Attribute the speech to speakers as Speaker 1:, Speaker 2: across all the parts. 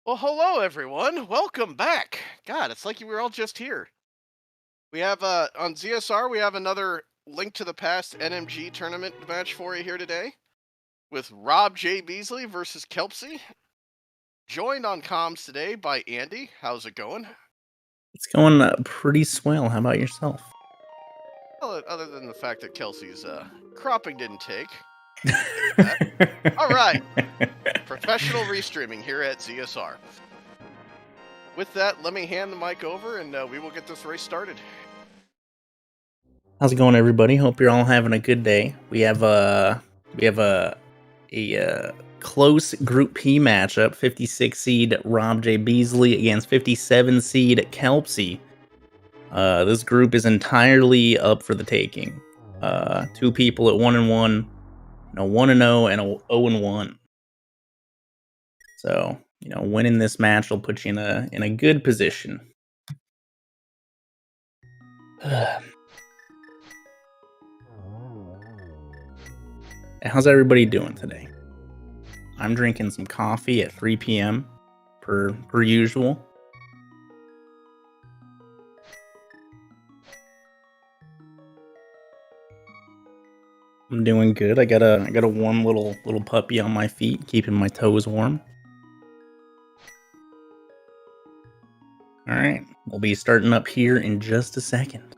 Speaker 1: Well, hello everyone. Welcome back. God, it's like you were all just here. We have on ZSR we have another link to the past NMG tournament match for you here today with Rob J. Beasley versus Kelpsey. Joined on comms today by Andy. How's it going?
Speaker 2: It's going pretty swell. How about yourself?
Speaker 1: Well, other than the fact that Kelsey's cropping didn't take. Fix that. All right. Professional restreaming here at ZSR. With that, let me hand the mic over and we will get this race started.
Speaker 2: How's it going, everybody? Hope you're all having a good day. We have a close Group P matchup: 56 seed Rob J. Beasley against 57 seed Kelpsey. This group is entirely up for the taking. Two people at 1-1, 1-0, and a 0-1. So winning this match will put you in a good position. How's everybody doing today? I'm drinking some coffee at 3 p.m. per usual. I'm doing good. I got a warm little puppy on my feet, keeping my toes warm. All right, we'll be starting up here in just a second.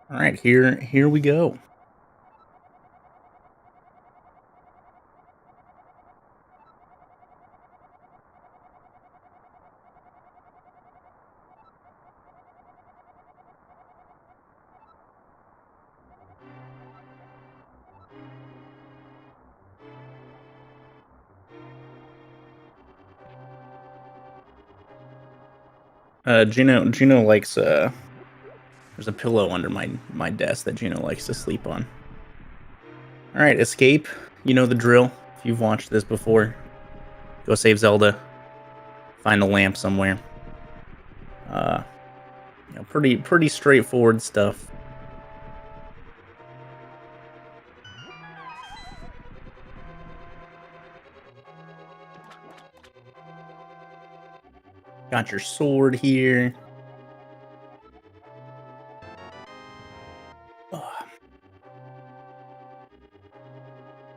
Speaker 2: All right, here we go. Gino likes there's a pillow under my desk that Gino likes to sleep on. All right, escape. You know the drill. If you've watched this before, go save Zelda. Find a lamp somewhere. Pretty straightforward stuff. Got your sword here.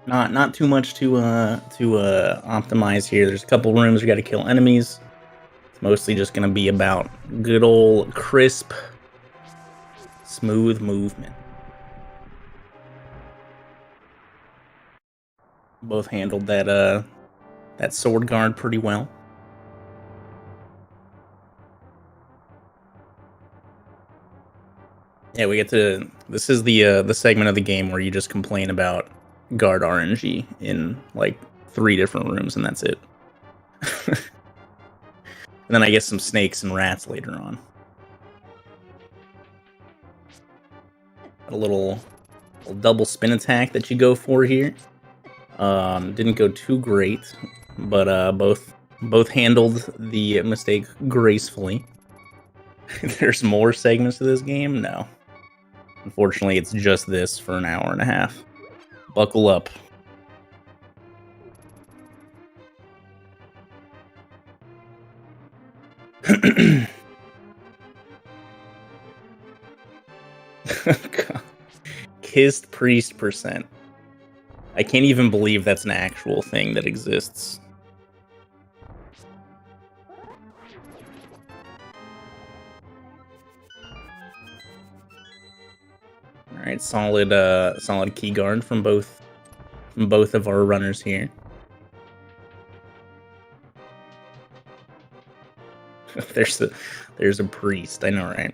Speaker 2: Not too much to optimize here. There's a couple rooms we got to kill enemies. It's mostly just gonna be about good old crisp, smooth movement. Both handled that sword guard pretty well. Yeah, we get to. This is the segment of the game where you just complain about guard RNG in like 3 different rooms, and that's it. And then I get some snakes and rats later on. A little double spin attack that you go for here. Didn't go too great, but both handled the mistake gracefully. There's more segments to this game? No. Unfortunately, it's just this for an hour and a half. Buckle up. Kissed priest percent. I can't even believe that's an actual thing that exists. All right, solid key guard from both of our runners here. There's a priest. I know, right?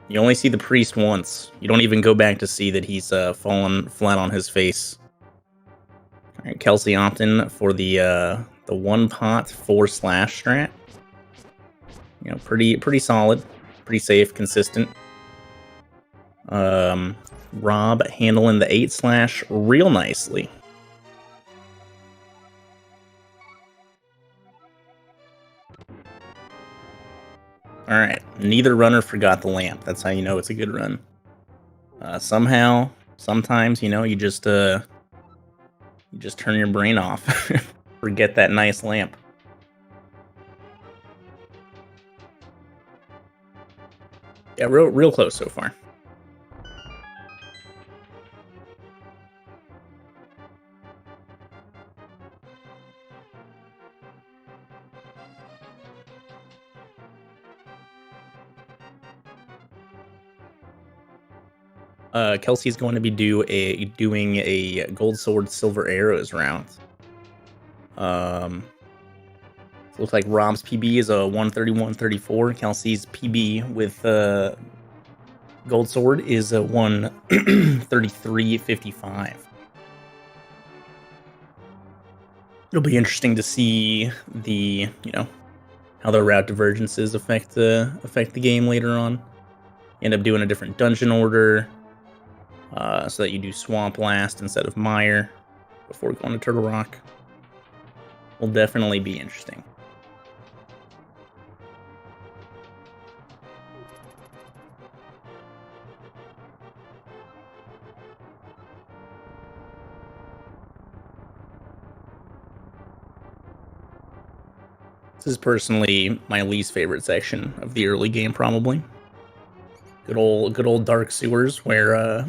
Speaker 2: You only see the priest once. You don't even go back to see that he's fallen flat on his face. All right, Kelsey Opton for the the 1-pot 4-slash strat. You know, pretty solid, pretty safe, consistent. Rob handling the 8-slash real nicely. All right, neither runner forgot the lamp. That's how you know it's a good run. Somehow, sometimes, you know, you just turn your brain off, forget that nice lamp. Yeah, real close so far. Kelsey's going to be doing a gold sword, silver arrows round. Looks like Rob's PB is a 131.34. Kelsey's PB with gold sword is a 133.55. It'll be interesting to see the, you know, how the route divergences affect the game later on. You end up doing a different dungeon order, so that you do swamp last instead of mire before going to Turtle Rock. Will definitely be interesting. This is personally my least favorite section of the early game, probably. Good old dark sewers where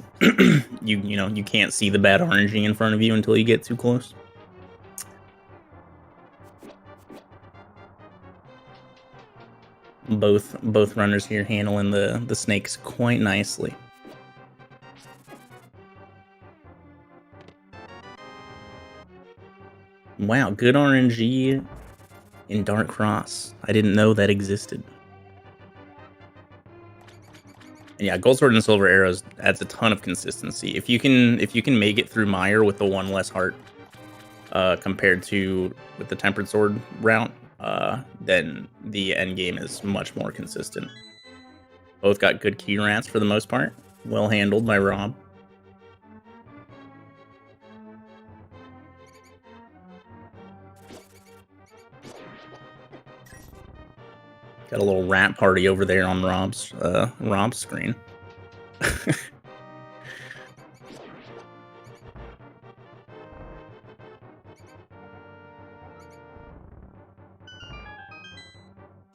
Speaker 2: you can't see the bad RNG in front of you until you get too close. Both runners here handling the snakes quite nicely. Wow, good RNG in Dark Cross. I didn't know that existed. And yeah, gold sword and silver arrows adds a ton of consistency. If you can make it through mire with the 1 less heart, compared to with the tempered sword route, then the end game is much more consistent. Both got good key rats for the most part. Well handled by Rob. Got a little rat party over there on Rob's screen.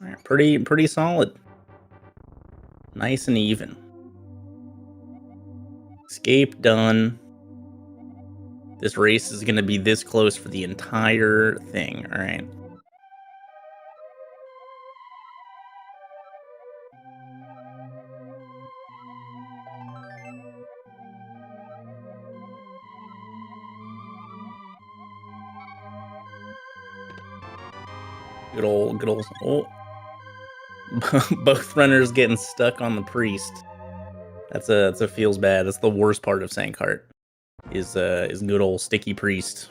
Speaker 2: All right, pretty solid. Nice and even. Escape done. This race is going to be this close for the entire thing, all right? Good old, oh. Both runners getting stuck on the priest. That's a feels bad. That's the worst part of Sankart. Is good old sticky priest.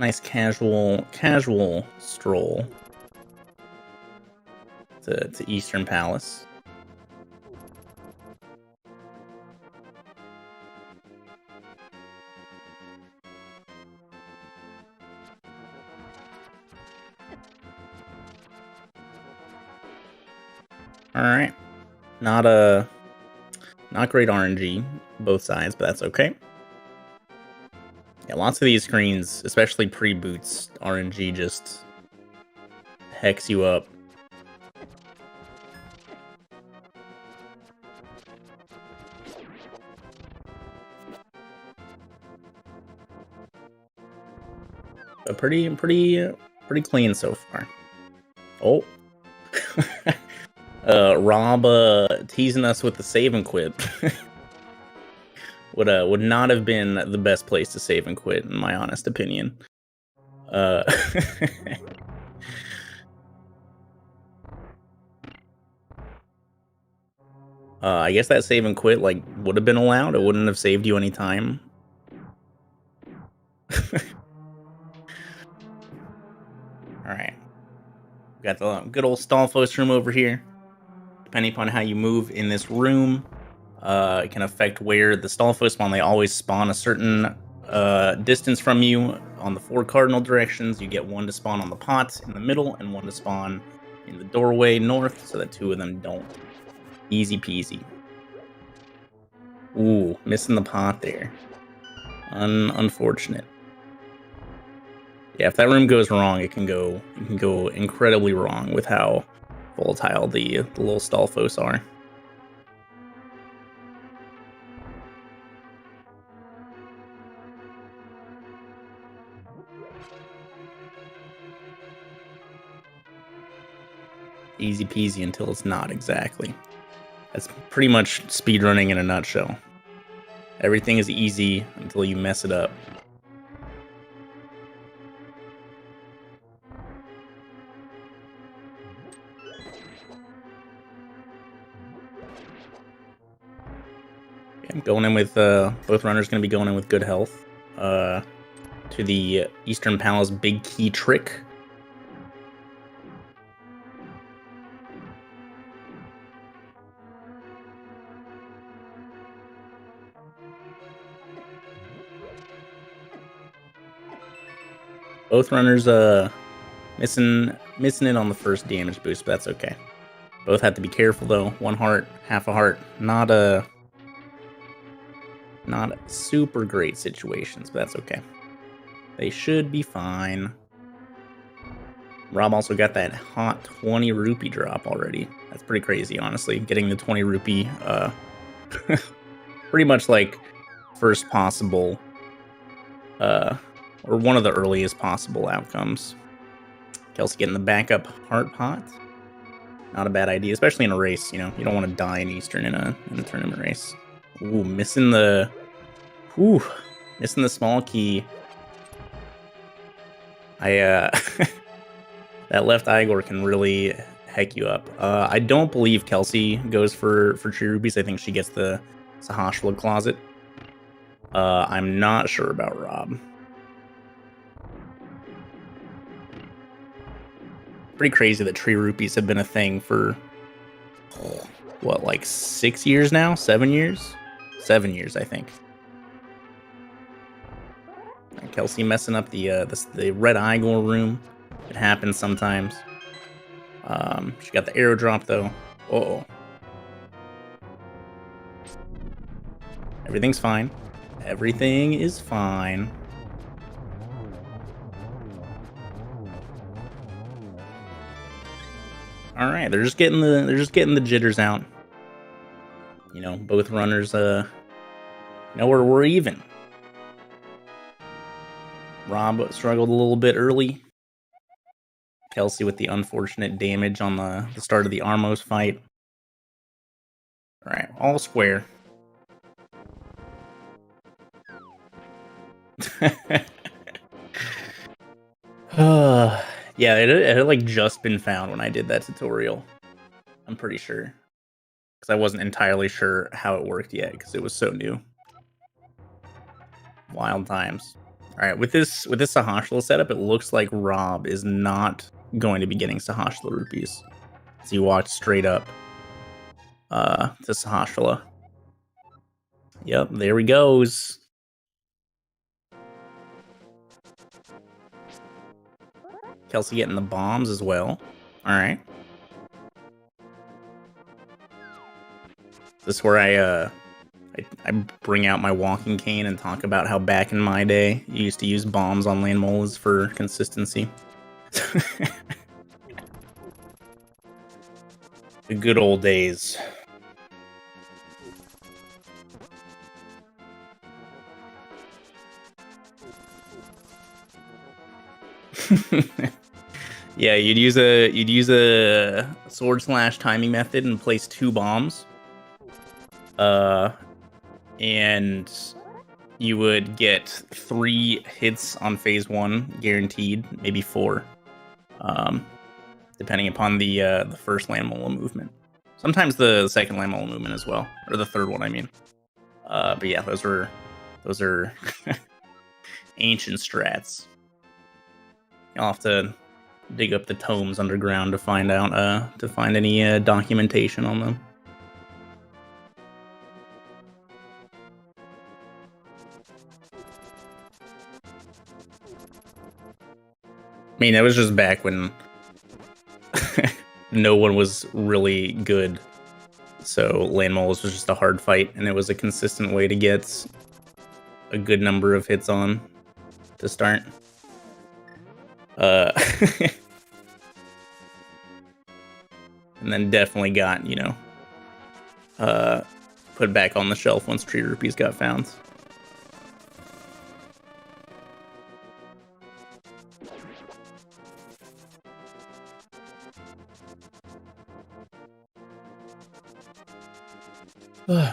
Speaker 2: Nice casual stroll to Eastern Palace. All right, not great RNG both sides, but that's okay. Yeah, lots of these screens, especially pre-boots, RNG just hex you up. But pretty clean so far. Oh. Rob teasing us with the save and quit. would not have been the best place to save and quit, in my honest opinion. I guess that save and quit like would have been allowed. It wouldn't have saved you any time. Alright. Got the good old Stalfos room over here. Depending upon how you move in this room, it can affect where the Stalfos spawn. They always spawn a certain distance from you on the 4 cardinal directions. You get 1 to spawn on the pot in the middle and 1 to spawn in the doorway north, so that 2 of them don't. Easy peasy. Ooh, missing the pot there. Unfortunate. Yeah, if that room goes wrong, it can go incredibly wrong with how volatile the little Stalfos are. Easy peasy until it's not, exactly. That's pretty much speedrunning in a nutshell. Everything is easy until you mess it up. I'm going in with, both runners going to be going in with good health. To the Eastern Palace Big Key Trick. Both runners missing it on the first damage boost, but that's okay. Both have to be careful though. 1 heart, half a heart. Not super great situations, but that's okay. They should be fine. Rob also got that hot 20 rupee drop already. That's pretty crazy, honestly. Getting the 20 rupee, pretty much like first possible, or one of the earliest possible outcomes. Kelsey getting the backup heart pot. Not a bad idea, especially in a race, you know. You don't want to die in Eastern in a tournament race. Ooh, missing the small key. That left Igor can really heck you up. I don't believe Kelsey goes for tree rupees. I think she gets the Sahashla closet. I'm not sure about Rob. Pretty crazy that tree rupees have been a thing for what, like 6 years now? 7 years? 7 years, I think. And Kelsey messing up the red Igor room. It happens sometimes. She got the arrow drop though. Uh-oh. Everything's fine. Everything is fine. All right, they're just getting the jitters out. You know, both runners know we're even. Rob struggled a little bit early. Kelsey with the unfortunate damage on the start of the Armos fight. All right, all square. Yeah, it had like just been found when I did that tutorial. I'm pretty sure. Because I wasn't entirely sure how it worked yet, because it was so new. Wild times. Alright, with this Sahashla setup, it looks like Rob is not going to be getting Sahashla rupees. So he walked straight up to Sahashla. Yep, there he goes. Kelsey getting the bombs as well. Alright. This is where I bring out my walking cane and talk about how back in my day, you used to use bombs on land molas for consistency. The good old days. Yeah, you'd use a sword slash timing method and place 2 bombs. And you would get 3 hits on phase 1 guaranteed, maybe 4, depending upon the first land mola movement. Sometimes the second landmole movement as well, or the third one, I mean. But yeah, those are ancient strats. You'll have to dig up the tomes underground to find out to find any documentation on them. I mean, it was just back when no one was really good, so land moles was just a hard fight, and it was a consistent way to get a good number of hits on to start. And then definitely got, you know, put back on the shelf once tree rupees got found.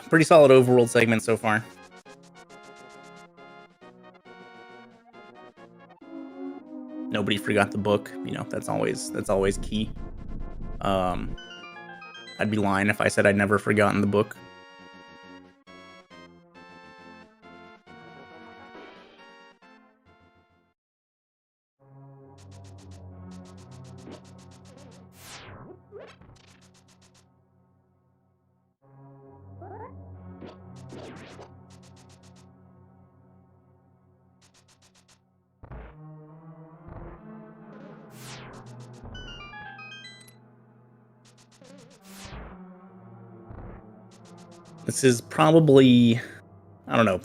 Speaker 2: Pretty solid overworld segment so far. Nobody forgot the book. You know, that's always key. I'd be lying if I said I'd never forgotten the book. This is probably, I don't know.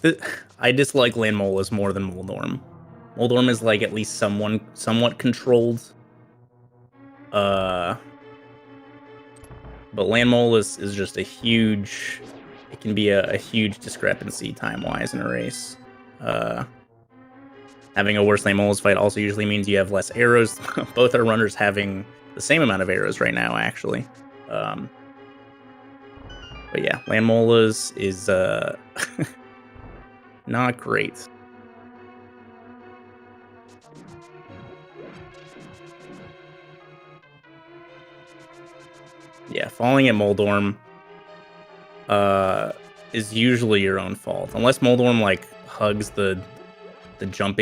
Speaker 2: I dislike Landmolas more than Moldorm. Moldorm is like at least somewhat controlled. But Landmole is just a huge. It can be a huge discrepancy time-wise in a race. Having a worse Landmoles fight also usually means you have less arrows. Both our runners having the same amount of arrows right now, actually. But yeah, Landmolas is not great. Yeah, falling at Moldorm is usually your own fault, unless Moldorm like hugs the jump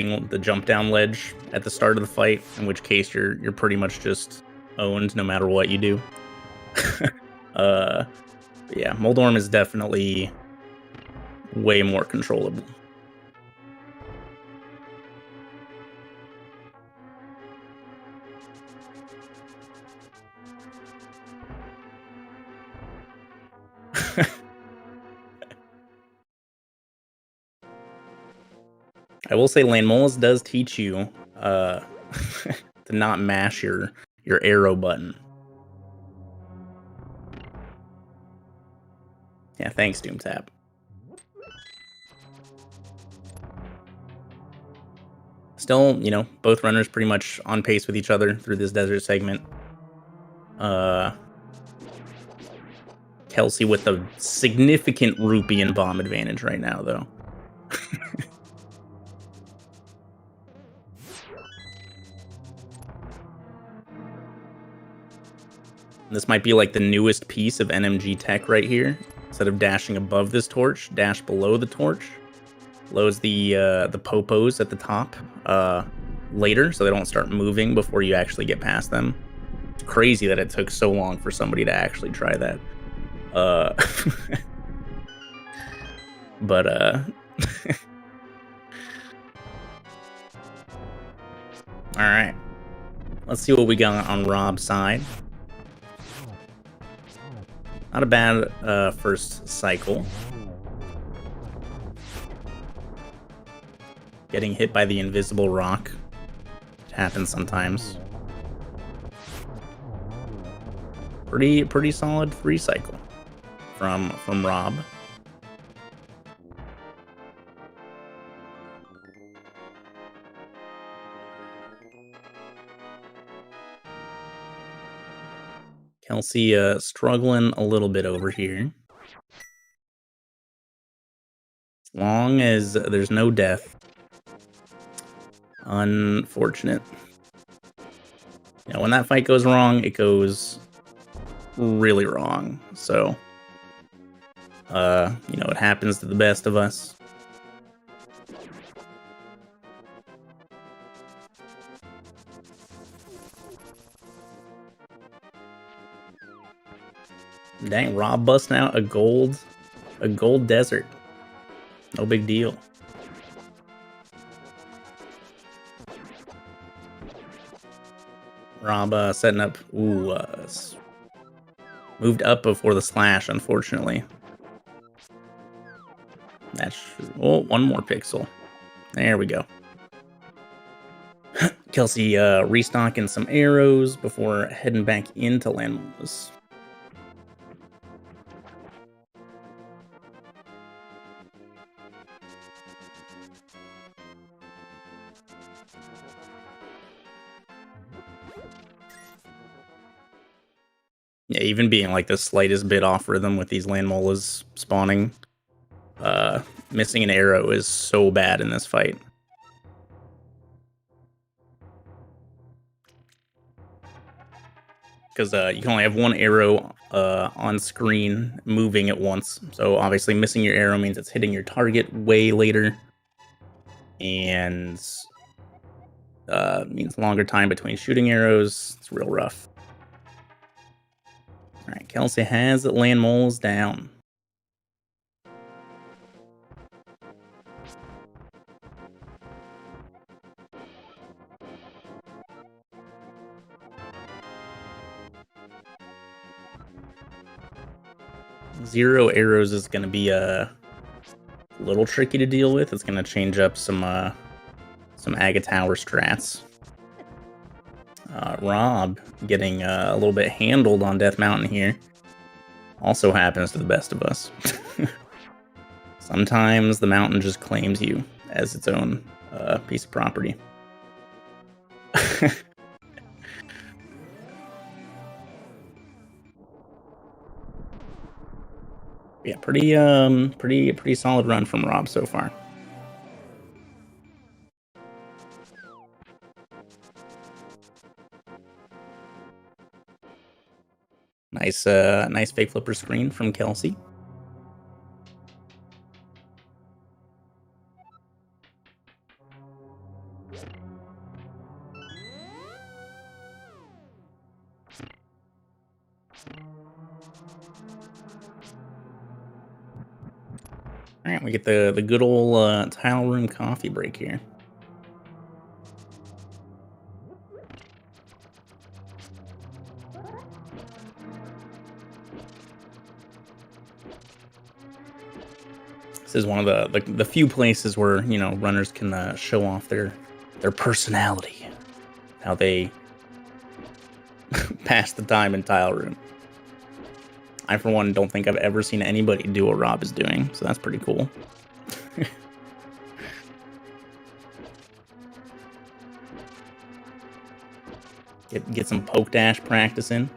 Speaker 2: down ledge at the start of the fight, in which case you're pretty much just owned no matter what you do. But yeah, Moldorm is definitely way more controllable. I will say Landmolas does teach you to not mash your arrow button. Yeah, thanks, Doomtap. Still, you know, both runners pretty much on pace with each other through this desert segment. Kelpsey with a significant rupee and bomb advantage right now, though. This might be like the newest piece of NMG tech right here. Instead of dashing above this torch, dash below the torch. Loads the popos at the top later, so they don't start moving before you actually get past them. It's crazy that it took so long for somebody to actually try that. But all right, let's see what we got on Rob's side. Not a bad first cycle. Getting hit by the invisible rock. It happens sometimes. Pretty solid 3 cycle from Rob. Kelpsey struggling a little bit over here. As long as there's no death. Unfortunate. You know, when that fight goes wrong, it goes really wrong. So, it happens to the best of us. Dang, Rob busting out a gold desert. No big deal. Rob setting up. Ooh, moved up before the slash, unfortunately. That's one more pixel. There we go. Kelsey restocking some arrows before heading back into Landmolas. Yeah, even being like the slightest bit off rhythm with these Landmolas spawning, missing an arrow is so bad in this fight. Because you can only have one arrow on screen moving at once. So obviously missing your arrow means it's hitting your target way later. And means longer time between shooting arrows. It's real rough. Alright, Kelsey has land moles down. Zero arrows is going to be a little tricky to deal with. It's going to change up some Aga Tower strats. Rob getting a little bit handled on Death Mountain here. Also happens to the best of us. Sometimes the mountain just claims you as its own piece of property. Yeah, pretty solid run from Rob so far. Nice fake flipper screen from Kelsey. All right, we get the good old tile room coffee break here. This is one of the few places where runners can show off their personality, how they pass the time in tile room. I, for one, don't think I've ever seen anybody do what Rob is doing, so that's pretty cool. Get some poke dash practice in.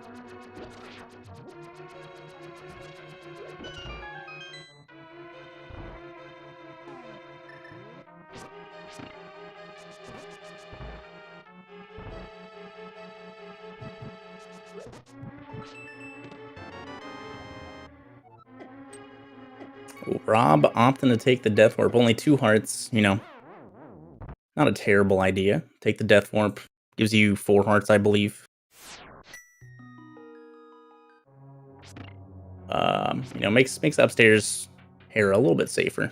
Speaker 2: Ooh, Rob opting to take the Death Warp. Only 2 hearts, not a terrible idea. Take the Death Warp. Gives you 4 hearts, I believe. Makes upstairs Hera a little bit safer.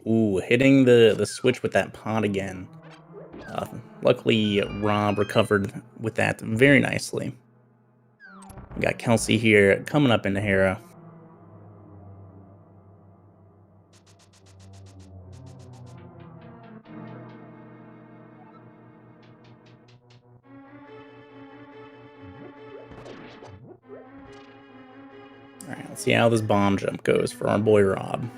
Speaker 2: Ooh, hitting the switch with that pot again. Luckily, Rob recovered with that very nicely. We got Kelsey here coming up into Hera. Alright, let's see how this bomb jump goes for our boy Rob.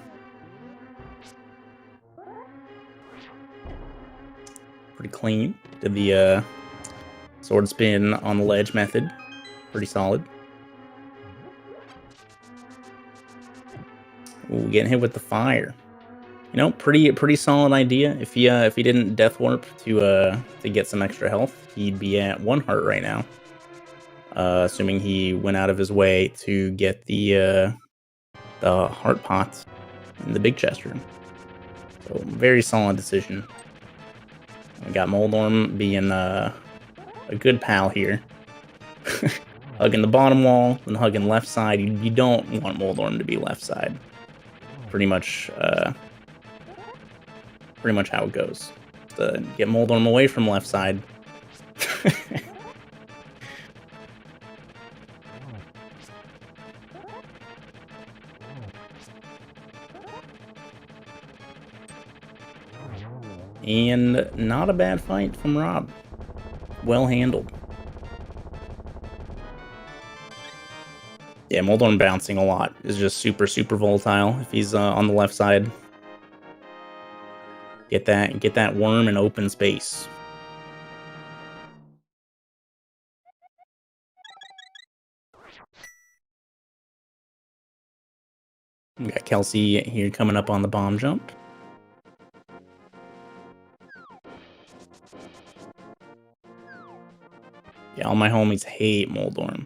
Speaker 2: Pretty clean. Did the sword spin on the ledge method. Pretty solid. Ooh, getting hit with the fire. You know, pretty solid idea. If he didn't death warp to get some extra health, he'd be at 1 heart right now. Assuming he went out of his way to get the heart pot in the big chest room. So very solid decision. We got Moldorm being a good pal here. Hugging the bottom wall and hugging left side. You don't want Moldorm to be left side. Pretty much how it goes. To get Moldorm away from left side. And not a bad fight from Rob. Well handled. Yeah, Moldorm bouncing a lot is just super volatile if he's on the left side. Get that worm in open space. We got Kelpsey here coming up on the bomb jump. Yeah, all my homies hate Moldorm.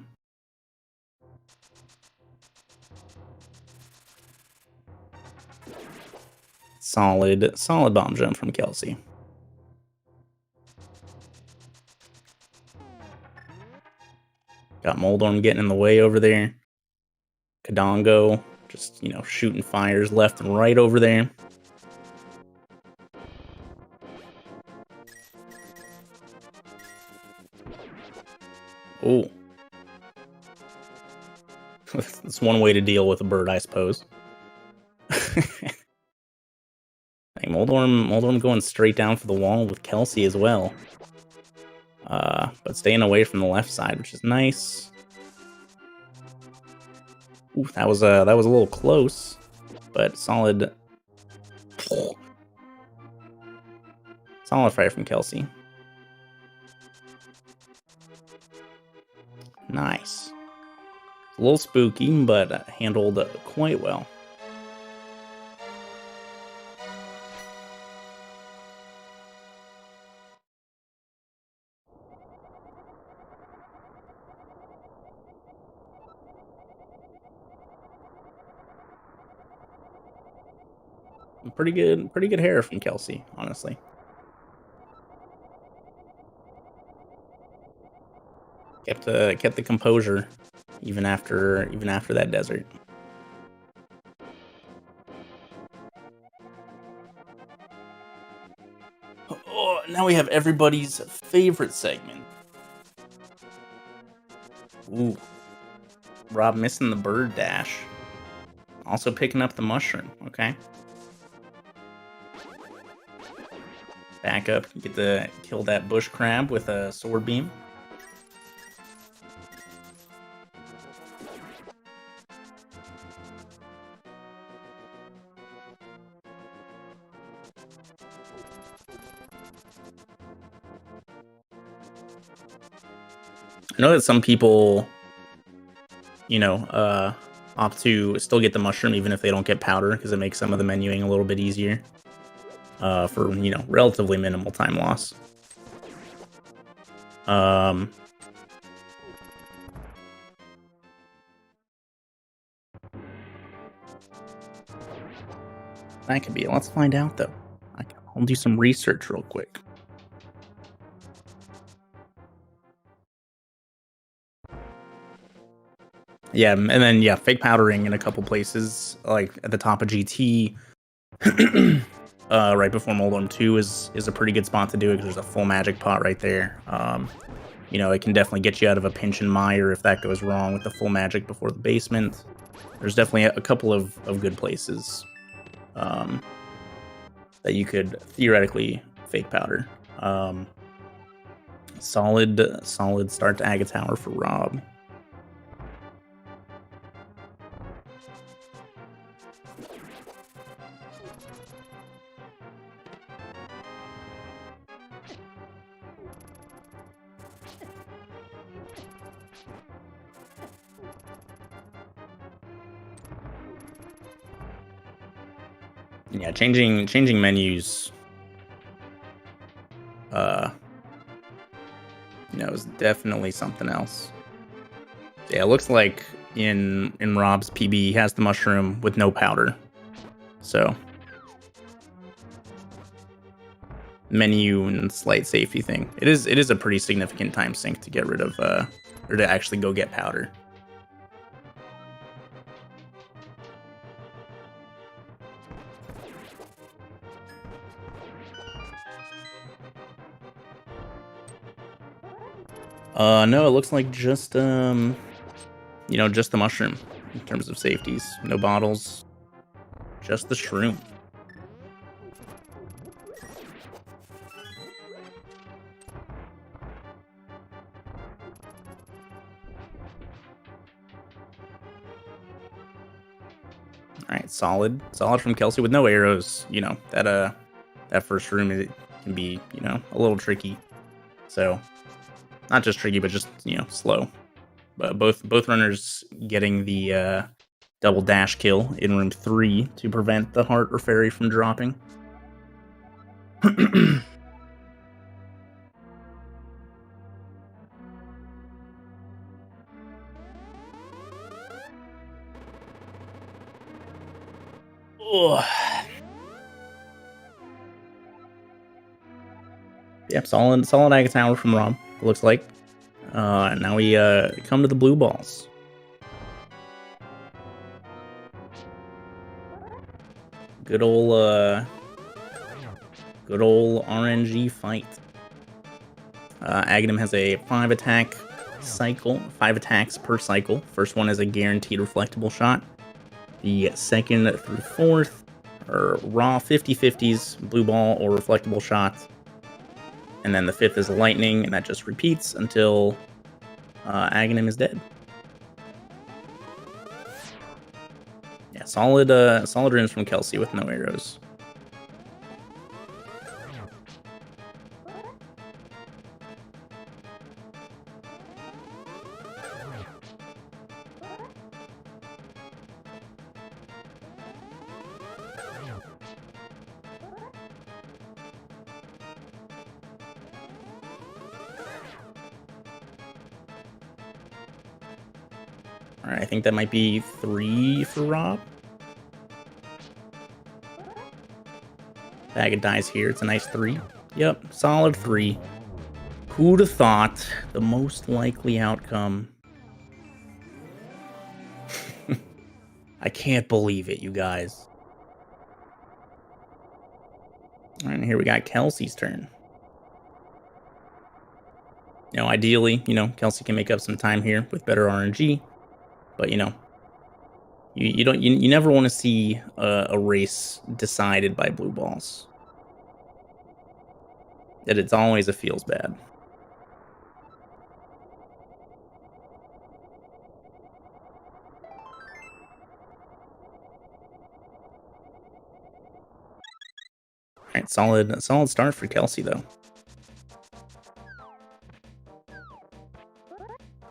Speaker 2: Solid bomb jump from Kelpsey. Got Moldorm getting in the way over there. Kadongo just, shooting fires left and right over there. Oh. That's one way to deal with a bird, I suppose. Moldorm going straight down for the wall with Kelpsey as well. But staying away from the left side, which is nice. Ooh, that was a little close, but solid. Solid fire from Kelpsey. Nice. A little spooky, but handled quite well. Pretty good hair from Kelpsey, honestly. Kept the composure even after that desert. Oh, now we have everybody's favorite segment. Ooh. Rob missing the bird dash. Also picking up the mushroom, okay. Back up, get to kill that bush crab with a sword beam. I know that some people, opt to still get the mushroom even if they don't get powder, because it makes some of the menuing a little bit easier. For, relatively minimal time loss. That could be it. Let's find out, though. I'll do some research real quick. Yeah, and then, fake powdering in a couple places, like at the top of GT, right before Moldorm 2 is a pretty good spot to do it, because there's a full magic pot right there. It can definitely get you out of a pinch and mire if that goes wrong with the full magic before the basement. There's definitely a couple of good places that you could theoretically fake powder. Solid start to Aga Tower for Rob. Yeah, changing menus. Is definitely something else. Yeah, it looks like in Rob's PB he has the mushroom with no powder. So menu and slight safety thing. It is a pretty significant time sink to get rid of or to actually go get powder. No, it looks like just just the mushroom in terms of safeties. No bottles, just the shroom. All right, solid from Kelsey with no arrows. That first room can be a little tricky. So not just tricky, but just slow. But both runners getting the double dash kill in room 3 to prevent the heart or fairy from dropping. Yep, solid Ag Tower from Rob, it looks like. Now we come to the blue balls. Good old RNG fight. Aghanim has a 5 attack cycle, 5 attacks per cycle. First one is a guaranteed reflectable shot. The second through fourth are raw 50/50s, blue ball or reflectable shots. And then the fifth is lightning, and that just repeats until Aghanim is dead. Yeah, solid rooms from Kelsey with no arrows. Alright, I think that might be 3 for Rob. Bag of dice here. It's a nice 3. Yep, solid 3. Who'd have thought the most likely outcome? I can't believe it, you guys. Alright, here we got Kelsey's turn. Ideally, Kelsey can make up some time here with better RNG. But you never want to see a race decided by blue balls. That it's always a feels bad. All right, solid start for Kelsey though.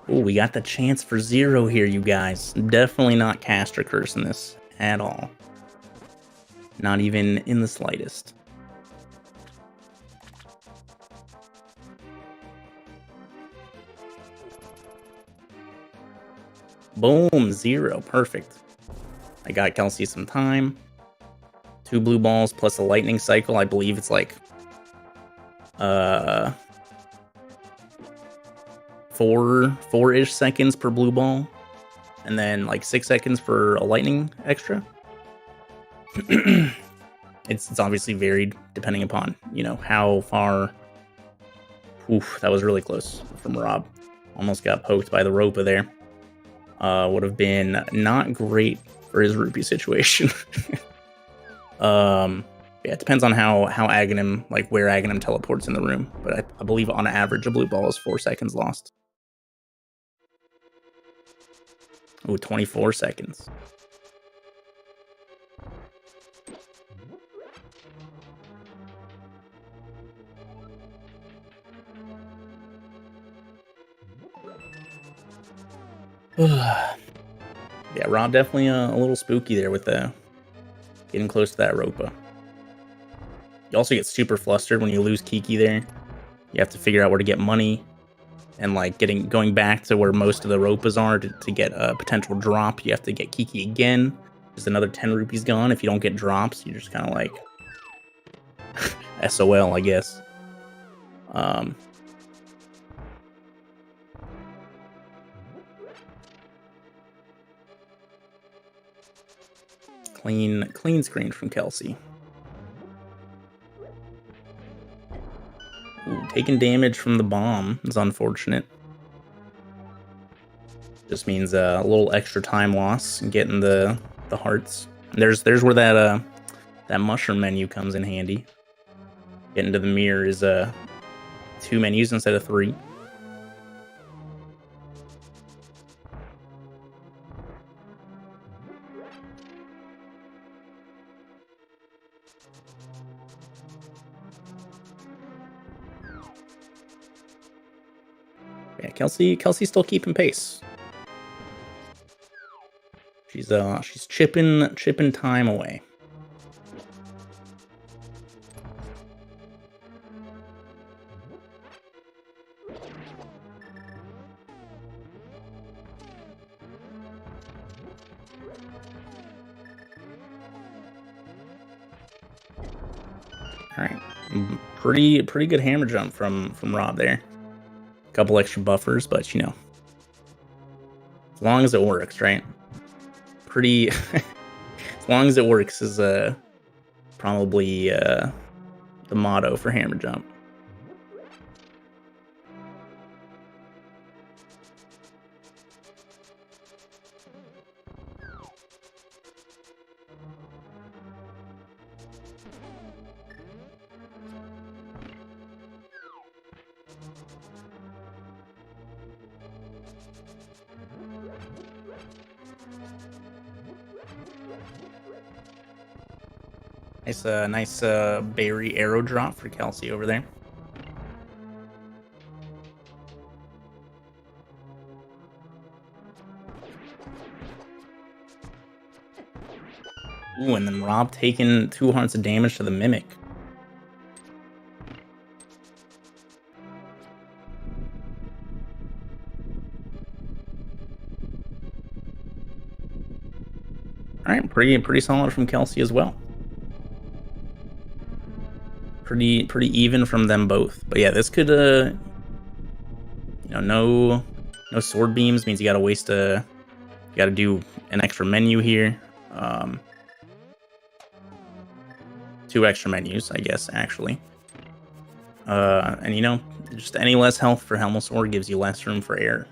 Speaker 2: Oh, we got the chance for 0 here, you guys. Definitely not caster curse in this at all. Not even in the slightest. Boom, 0, perfect. I got Kelsey some time. 2 blue balls plus a lightning cycle. I believe it's like 4-ish seconds per blue ball, and then like 6 seconds for a lightning extra. It's obviously varied depending upon how far. Oof, that was really close from Rob. Almost got poked by the ropa there. Would have been not great for his rupee situation. Yeah, it depends on how Aghanim, like where Aghanim teleports in the room, but I believe on average a blue ball is 4 seconds lost. Ooh, 24 seconds. Yeah, Rob definitely a little spooky there with the Getting close to that Ropa. You also get super flustered when you lose Kiki there. You have to figure out where to get money. And like going back to where most of the Ropas are to get a potential drop, you have to get Kiki again. Just another 10 rupees gone. If you don't get drops, you're just kind of like SOL, I guess. Clean screen from Kelsey. Ooh, taking damage from the bomb is unfortunate. Just means a little extra time loss and getting the hearts. And there's where that mushroom menu comes in handy. Getting to the mirror is 2 menus instead of 3. Yeah, Kelsey's still keeping pace. She's chipping time away. All right, pretty good hammer jump from Rob there. A couple extra buffers, but you know, as long as it works, right? Pretty as long as it works is probably the motto for hammer jump. Nice berry arrow drop for Kelsey over there. Ooh, and then Rob taking 2 hearts of damage to the Mimic. All right, pretty solid from Kelsey as well. Pretty even from them both. But yeah, this could you know, no sword beams means you gotta do an extra menu here. 2 extra menus, I guess, actually. And you know, just any less health for Helmut Sword gives you less room for air.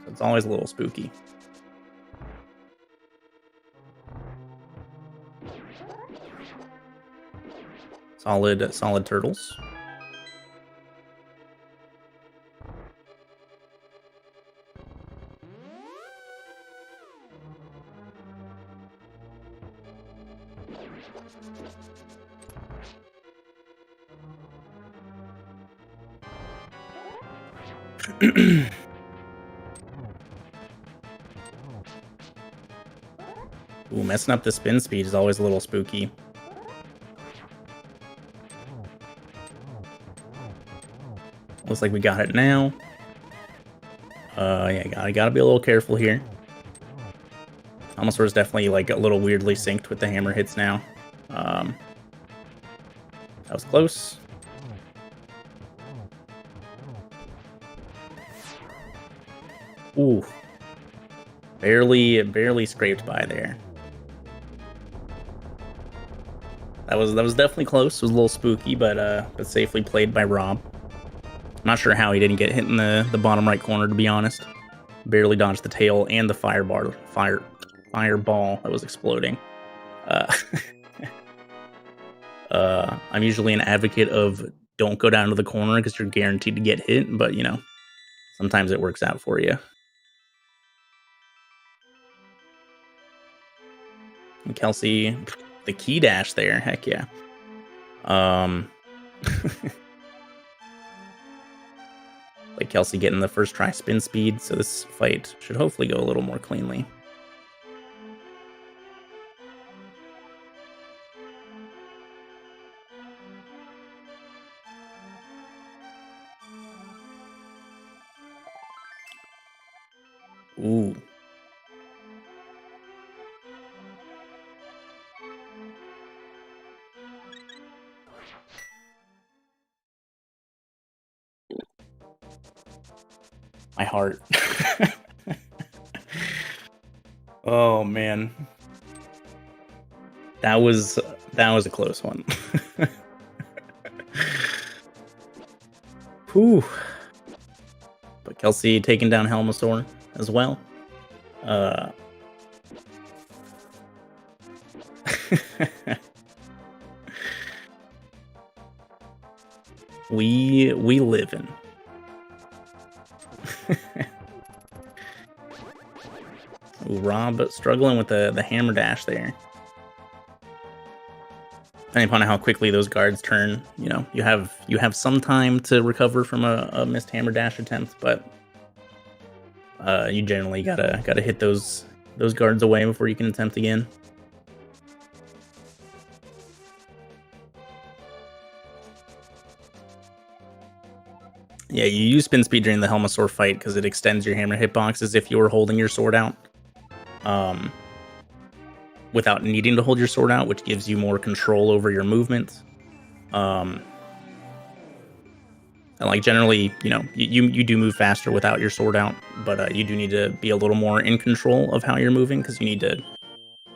Speaker 2: So it's always a little spooky. Solid turtles. Ooh, messing up the spin speed is always a little spooky. Looks like we got it now. Yeah, gotta be a little careful here. Almost was definitely like a little weirdly synced with the hammer hits now. That was close. Ooh, barely scraped by there. That was definitely close. It was a little spooky, but safely played by Rob. I'm not sure how he didn't get hit in the bottom right corner, to be honest. Barely dodged the tail and the fireball that was exploding. I'm usually an advocate of don't go down to the corner because you're guaranteed to get hit, but you know, sometimes it works out for you. And Kelsey, the key dash there, heck yeah. Like Kelsey getting the first try spin speed, so this fight should hopefully go a little more cleanly. Ooh. My heart. Oh man. That was a close one. Whew. But Kelsey taking down Helmasaur as well. we live in. Ooh, Rob struggling with the hammer dash there. Depending upon how quickly those guards turn, you know, you have some time to recover from a missed hammer dash attempt, but you generally gotta hit those guards away before you can attempt again. Yeah, you use spin speed during the Helmasaur fight because it extends your hammer hitbox as if you were holding your sword out. Without needing to hold your sword out, which gives you more control over your movement. And like generally, you know, you do move faster without your sword out, but you do need to be a little more in control of how you're moving because you need to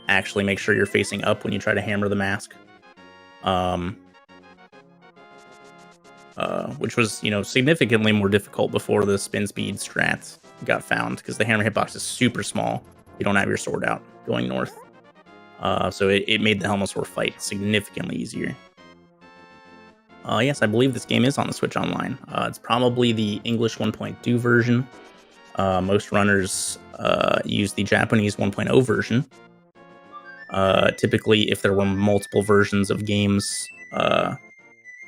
Speaker 2: actually make sure you're facing up when you try to hammer the mask. Which was, you know, significantly more difficult before the spin speed strat got found because the hammer hitbox is super small. You don't have your sword out going north. So it made the Helmasaur fight significantly easier. Yes, I believe this game is on the Switch Online. It's probably the English 1.2 version. Most runners use the Japanese 1.0 version. Typically, if there were multiple versions of games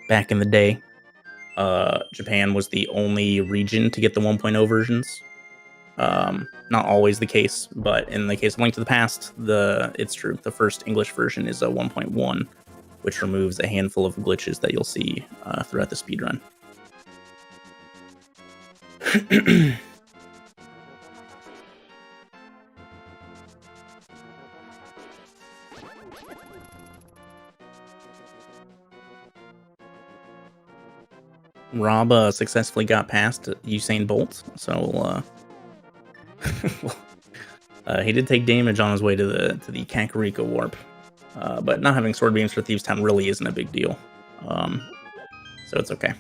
Speaker 2: back in the day, Japan was the only region to get the 1.0 versions. Not always the case, but in the case of Link to the Past, it's true. The first English version is a 1.1, which removes a handful of glitches that you'll see throughout the speedrun. Rob successfully got past Usain Bolt, so he did take damage on his way to the Kakariko warp, but not having sword beams for Thieves' Town really isn't a big deal, so it's okay.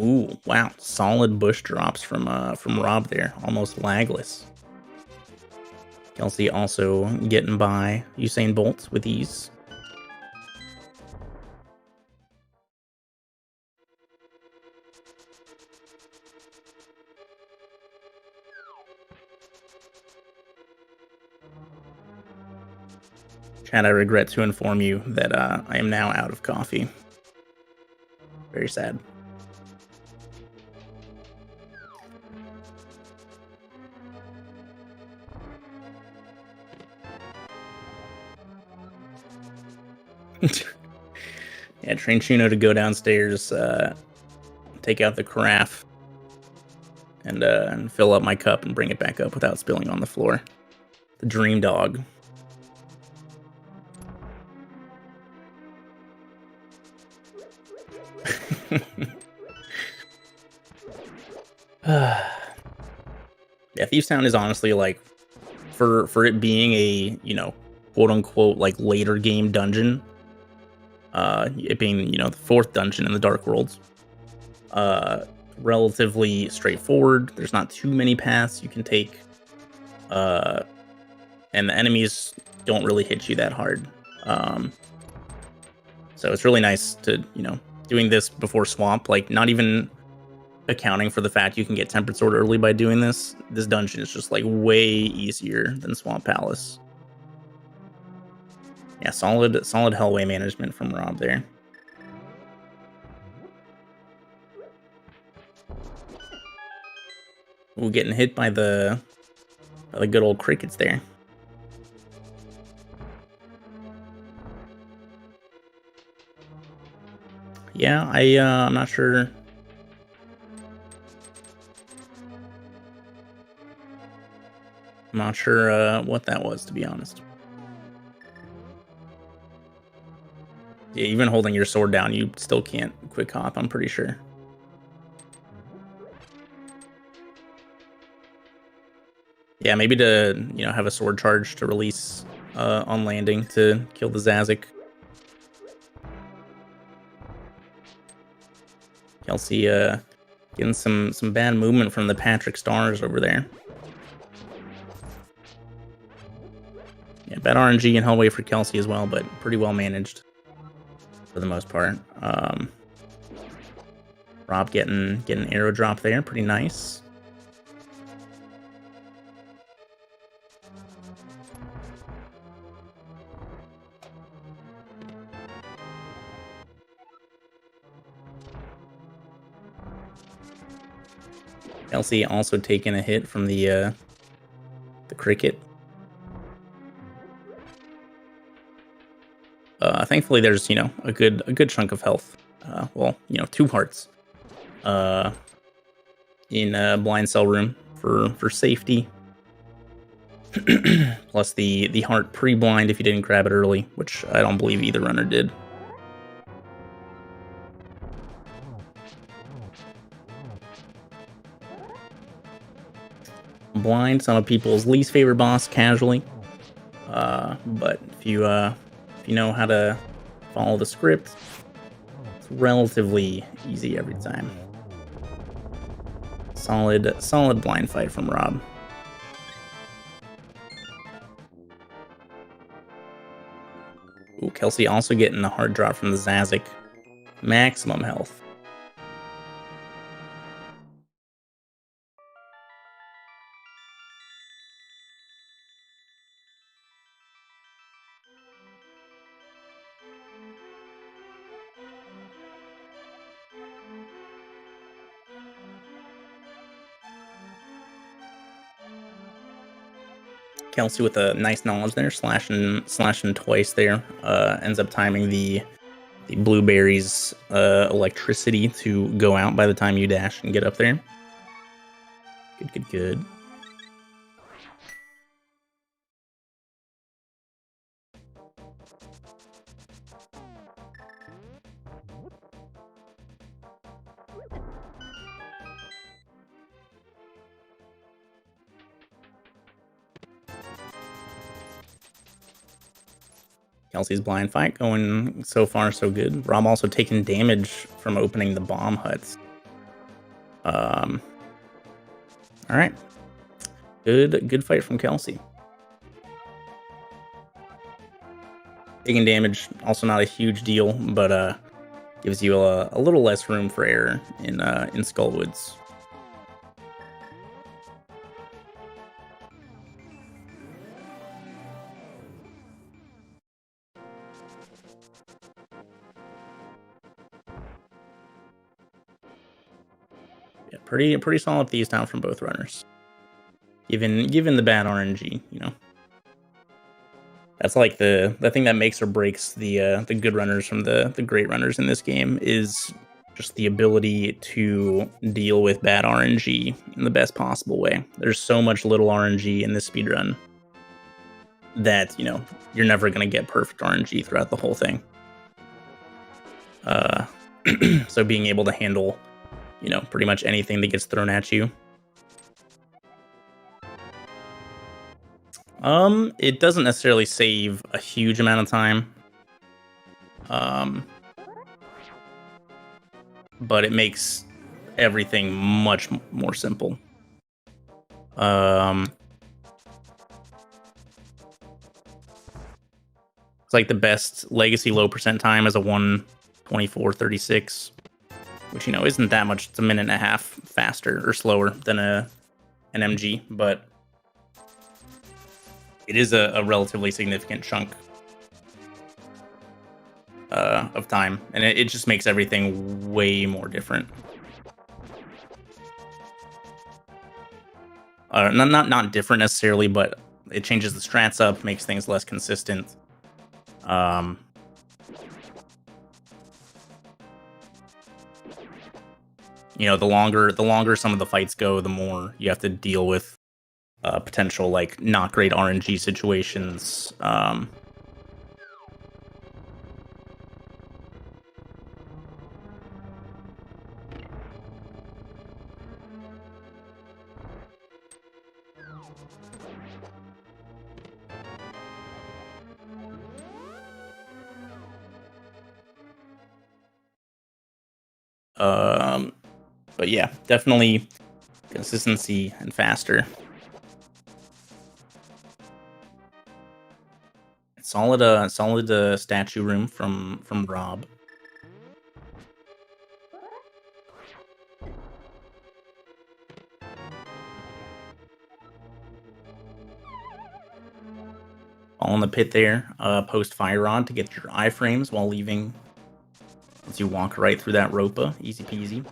Speaker 2: Ooh, wow, solid bush drops from Rob there, almost lagless. Kelsey also getting by Usain Bolt with ease. Chad, I regret to inform you that I am now out of coffee. Very sad. Yeah, train Chuno to go downstairs, take out the carafe, and fill up my cup and bring it back up without spilling on the floor. The dream dog. Yeah, Thieves' Town is honestly like, for it being a, you know, quote unquote like later game dungeon, it being, you know, the fourth dungeon in the Dark Worlds, relatively straightforward. There's not too many paths you can take, and the enemies don't really hit you that hard. So it's really nice to, you know, doing this before Swamp, like not even accounting for the fact you can get Tempered Sword early by doing this dungeon is just like way easier than Swamp Palace. Yeah, solid hellway management from Rob there. Ooh, getting hit by the good old crickets there. Yeah, I'm not sure. I'm not sure what that was, to be honest. Yeah, even holding your sword down, you still can't quick hop, I'm pretty sure. Yeah, maybe to, have a sword charge to release on landing to kill the Zazik. Kelsey getting some bad movement from the Patrick Stars over there. Yeah, bad RNG and hallway for Kelsey as well, but pretty well managed for the most part. Rob getting an arrow drop there, pretty nice. Kelsey also taking a hit from the cricket. Thankfully, there's a good chunk of health. Well, 2 hearts. In blind cell room for safety. Plus the heart pre-blind if you didn't grab it early, which I don't believe either runner did. Blind, some of people's least favorite boss casually. But if you know how to follow the script, it's relatively easy every time. Solid blind fight from Rob. Ooh, Kelsey also getting a hard drop from the Zazik. Maximum health. Kelsey with a nice knowledge there, slashing twice there. Ends up timing the blueberries electricity to go out by the time you dash and get up there. Good. Kelsey's blind fight going so far so good. Rob also taking damage from opening the bomb huts. All right, good fight from Kelsey. Taking damage also not a huge deal, but gives you a little less room for error in Skullwoods. Yeah, pretty solid thieves down from both runners. Given the bad RNG, That's like the thing that makes or breaks the good runners from the great runners in this game is just the ability to deal with bad RNG in the best possible way. There's so much little RNG in this speedrun that, you're never going to get perfect RNG throughout the whole thing. So being able to handle, pretty much anything that gets thrown at you. It doesn't necessarily save a huge amount of time. But it makes everything much more simple. It's like the best legacy low percent time is a 1:24:36, which isn't that much. It's a minute and a half faster or slower than a NMG, but it is a relatively significant chunk of time, and it just makes everything way more different. Not different necessarily, but it changes the strats up, makes things less consistent. you know, the longer some of the fights go, the more you have to deal with potential like not great RNG situations. But yeah, definitely consistency and faster. Solid statue room from Rob. All in the pit there. Post fire rod to get your iframes while leaving. Once you walk right through that ropa, easy peasy.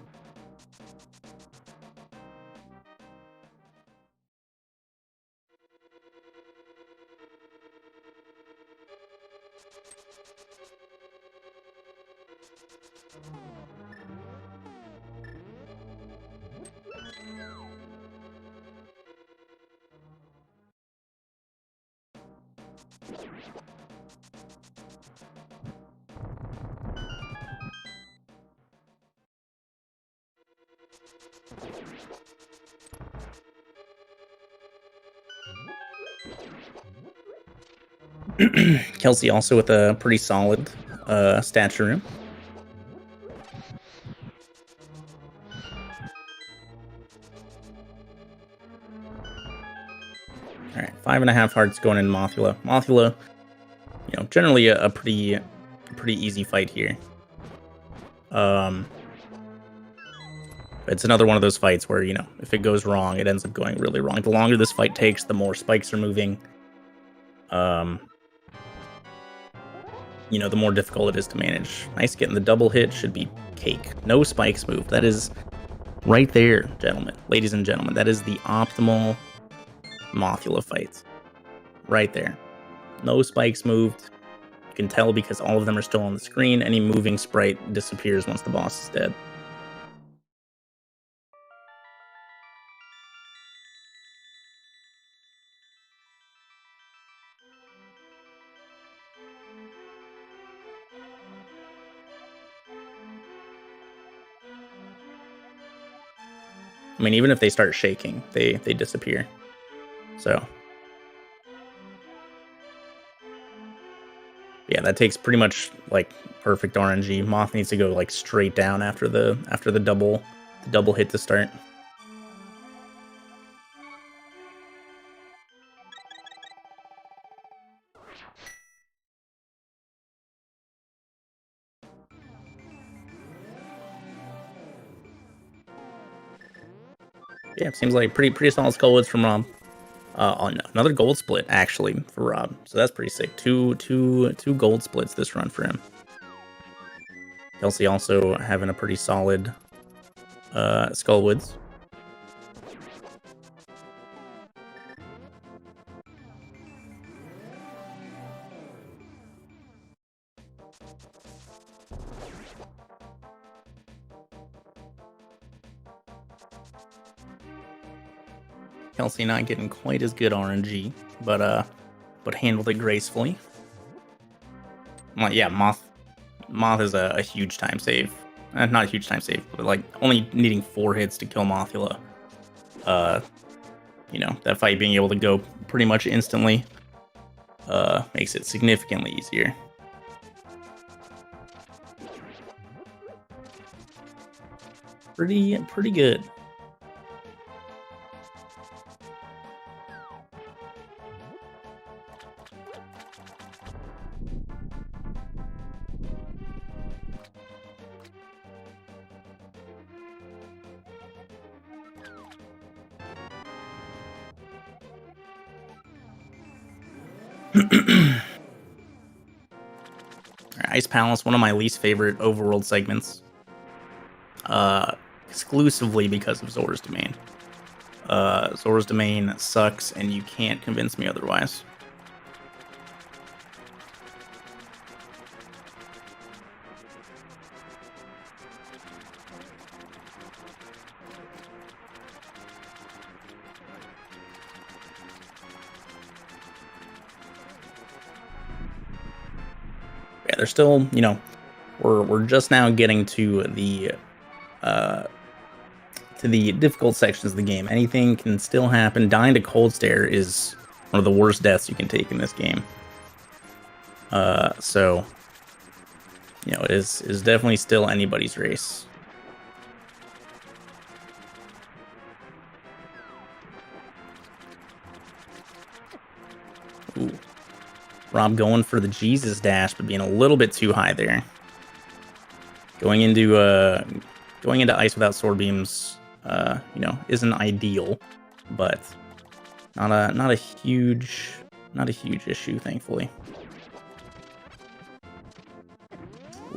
Speaker 2: Kelsey also with a pretty solid stature room. All right, 5.5 hearts going in Mothula. Mothula, you know, generally a pretty easy fight here. It's another one of those fights where, you know, if it goes wrong, it ends up going really wrong. The longer this fight takes, the more spikes are moving. You know, the more difficult it is to manage. Nice getting the double hit, should be cake. No spikes moved. That is right there, gentlemen. Ladies and gentlemen, that is the optimal Mothula fight. Right there. No spikes moved. You can tell because all of them are still on the screen. Any moving sprite disappears once the boss is dead. I mean, even if they start shaking, they disappear. So yeah, that takes pretty much like perfect RNG. Moth needs to go like straight down after the double hit to start. Yeah, seems like pretty solid skullwoods from Rob. On another gold split actually for Rob, so that's pretty sick. Two gold splits this run for him. Kelsey also having a pretty solid skullwoods. Kelsey not getting quite as good RNG, but handled it gracefully. Well, yeah, Moth is a huge time save. Not a huge time save, but like only needing 4 hits to kill Mothula. You know, that fight being able to go pretty much instantly makes it significantly easier. Pretty good. Ice Palace, one of my least favorite overworld segments. Exclusively because of Zora's Domain. Zora's Domain sucks, and you can't convince me otherwise. there's still, you know, we're just now getting to the difficult sections of the game. Anything can still happen. Dying to cold stare is one of the worst deaths you can take in this game. So, you know, it is definitely still anybody's race. Ooh. Rob going for the Jesus dash, but being a little bit too high there. Going into ice without sword beams, you know, isn't ideal, but not a huge issue, thankfully.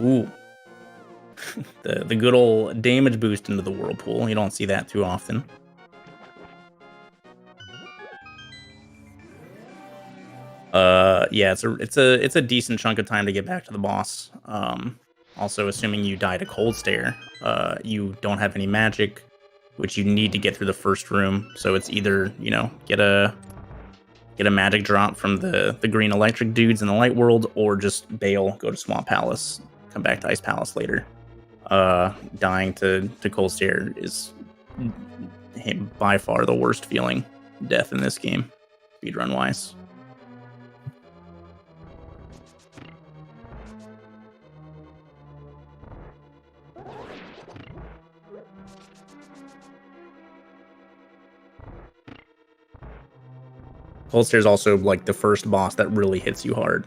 Speaker 2: Ooh. the good old damage boost into the whirlpool. You don't see that too often. Yeah, it's a decent chunk of time to get back to the boss. Also, assuming you die to cold stare, you don't have any magic, which you need to get through the first room. So it's either, you know, get a magic drop from the green electric dudes in the light world, or just bail, go to Swamp Palace, come back to Ice Palace later. Dying to cold stare is by far the worst feeling death in this game, speedrun wise. Cold stare is also like the first boss that really hits you hard.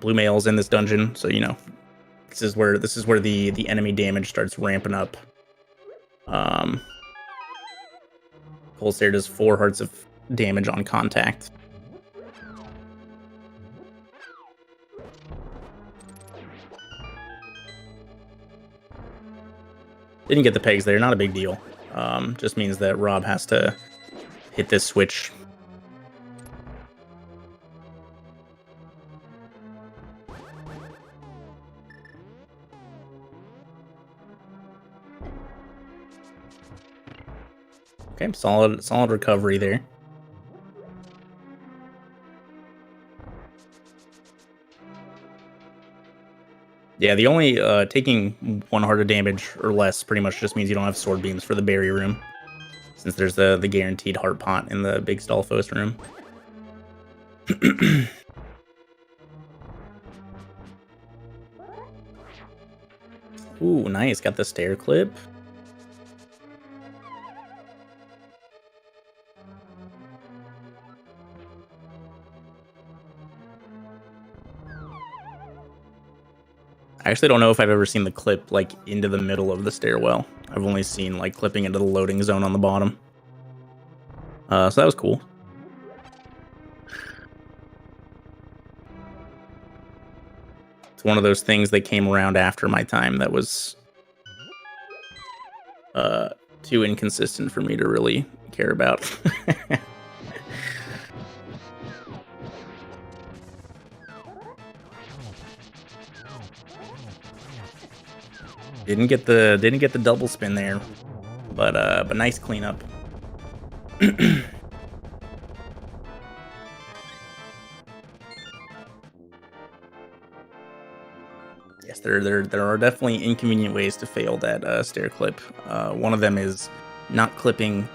Speaker 2: Blue Mail's in this dungeon, so you know this is where the enemy damage starts ramping up. Cold stare does 4 hearts of damage on contact. Didn't get the pegs there, not a big deal. Just means that Rob has to hit this switch. Okay, solid recovery there. Yeah, the only taking 1 heart of damage or less pretty much just means you don't have sword beams for the berry room, since there's the guaranteed heart pot in the big Stalfos room. Ooh, nice, got the stair clip. I actually don't know if I've ever seen the clip like into the middle of the stairwell. I've only seen like clipping into the loading zone on the bottom. So that was cool. It's one of those things that came around after my time that was too inconsistent for me to really care about. Didn't get the double spin there, but nice cleanup. Yes, there are definitely inconvenient ways to fail that stair clip. One of them is not clipping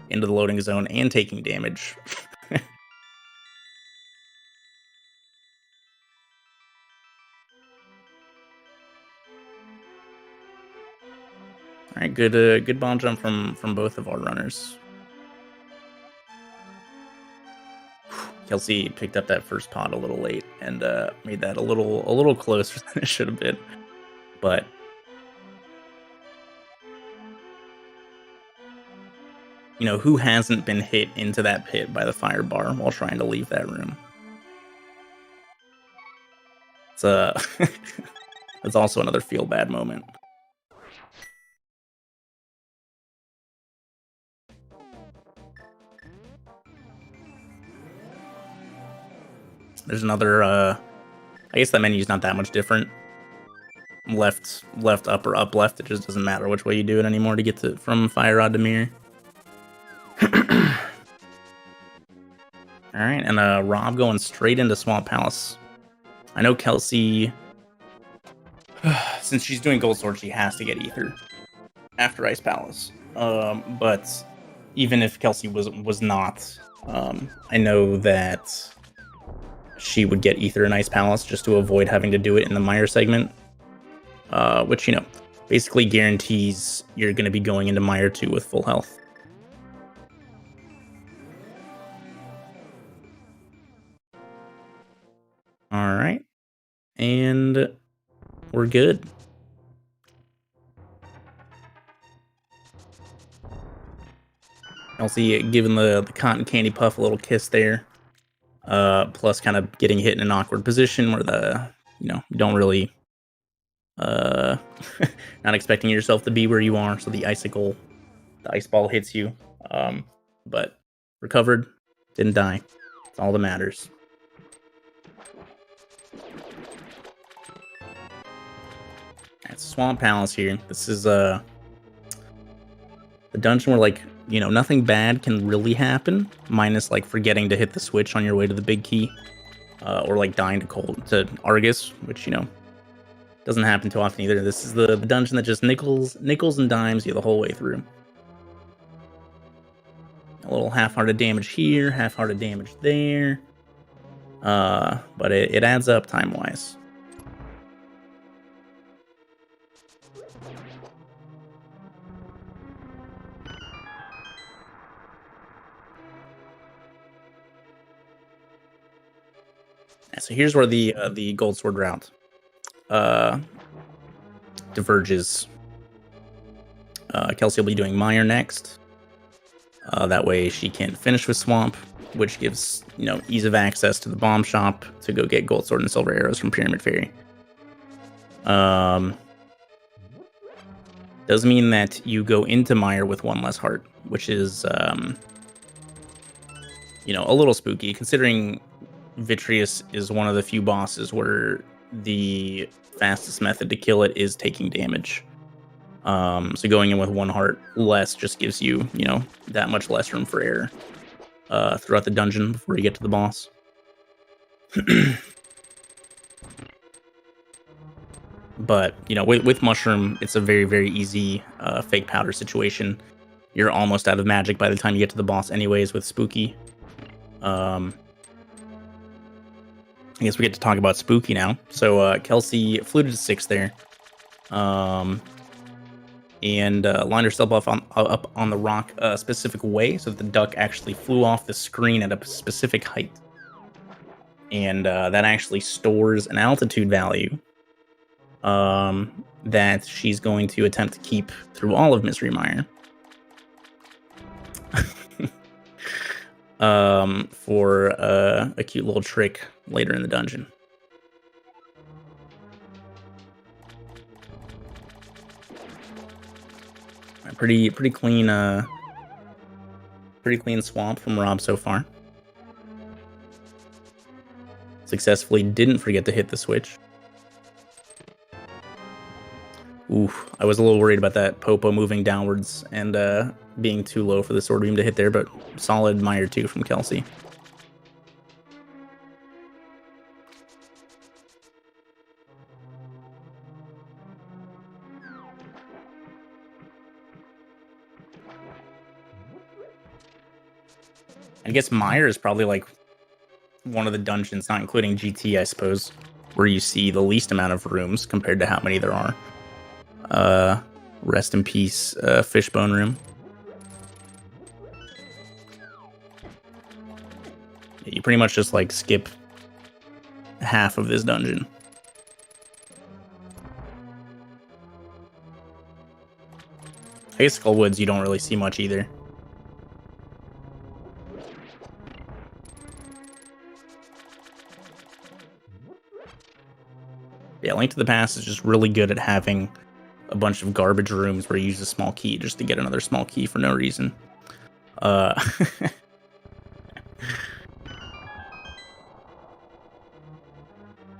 Speaker 2: into the loading zone and taking damage. All right, good bomb jump from both of our runners. Kelsey picked up that first pot a little late and made that a little closer than it should have been, but you know, who hasn't been hit into that pit by the fire bar while trying to leave that room? It's it's also another feel bad moment. There's another, I guess that menu's not that much different. Left, up, or up, left. It just doesn't matter which way you do it anymore to get from Fire Rod to Mirror. Alright, and Rob going straight into Swamp Palace. I know Kelsey, since she's doing Gold Sword, she has to get Ether after Ice Palace. But even if Kelsey was not, I know that she would get Ether in Ice Palace just to avoid having to do it in the Mire segment, which, you know, basically guarantees you're going to be going into Mire 2 with full health. All right, and we're good. Kelsey giving the cotton candy puff a little kiss there. Plus kind of getting hit in an awkward position where you don't really, not expecting yourself to be where you are. So the ice ball hits you. But recovered, didn't die. That's all that matters. It's Swamp Palace here. This is the dungeon where, like, you know, nothing bad can really happen, minus like forgetting to hit the switch on your way to the big key, or like dying to Argus, which, you know, doesn't happen too often either. This is the dungeon that just nickels and dimes you the whole way through. A little half-hearted damage here, half-hearted damage there, but it adds up time-wise. So here's where the Gold Sword route diverges. Kelsey will be doing Mire next. That way she can finish with Swamp, which gives, you know, ease of access to the bomb shop to go get Gold Sword and Silver Arrows from Pyramid Fairy. Does mean that you go into Mire with one less heart, which is, you know, a little spooky, considering Vitreous is one of the few bosses where the fastest method to kill it is taking damage. So going in with one heart less just gives you, you know, that much less room for error throughout the dungeon before you get to the boss. But, you know, with Mushroom, it's a very, very easy fake powder situation. You're almost out of magic by the time you get to the boss anyways with Spooky. I guess we get to talk about Spooky now. So Kelsey fluted to 6 there, and lined herself up on the rock a specific way so that the duck actually flew off the screen at a specific height, and that actually stores an altitude value that she's going to attempt to keep through all of Mystery Mire. For a cute little trick later in the dungeon. Pretty clean swamp from Rob so far. Successfully didn't forget to hit the switch. Oof, I was a little worried about that Popo moving downwards and being too low for the sword beam to hit there, but solid Mire 2 from Kelsey. I guess Mire is probably like one of the dungeons, not including GT, I suppose, where you see the least amount of rooms compared to how many there are. Rest in peace, Fishbone Room. You pretty much just like skip half of this dungeon. I guess Skullwoods you don't really see much either. Yeah, Link to the Past is just really good at having a bunch of garbage rooms where you use a small key just to get another small key for no reason.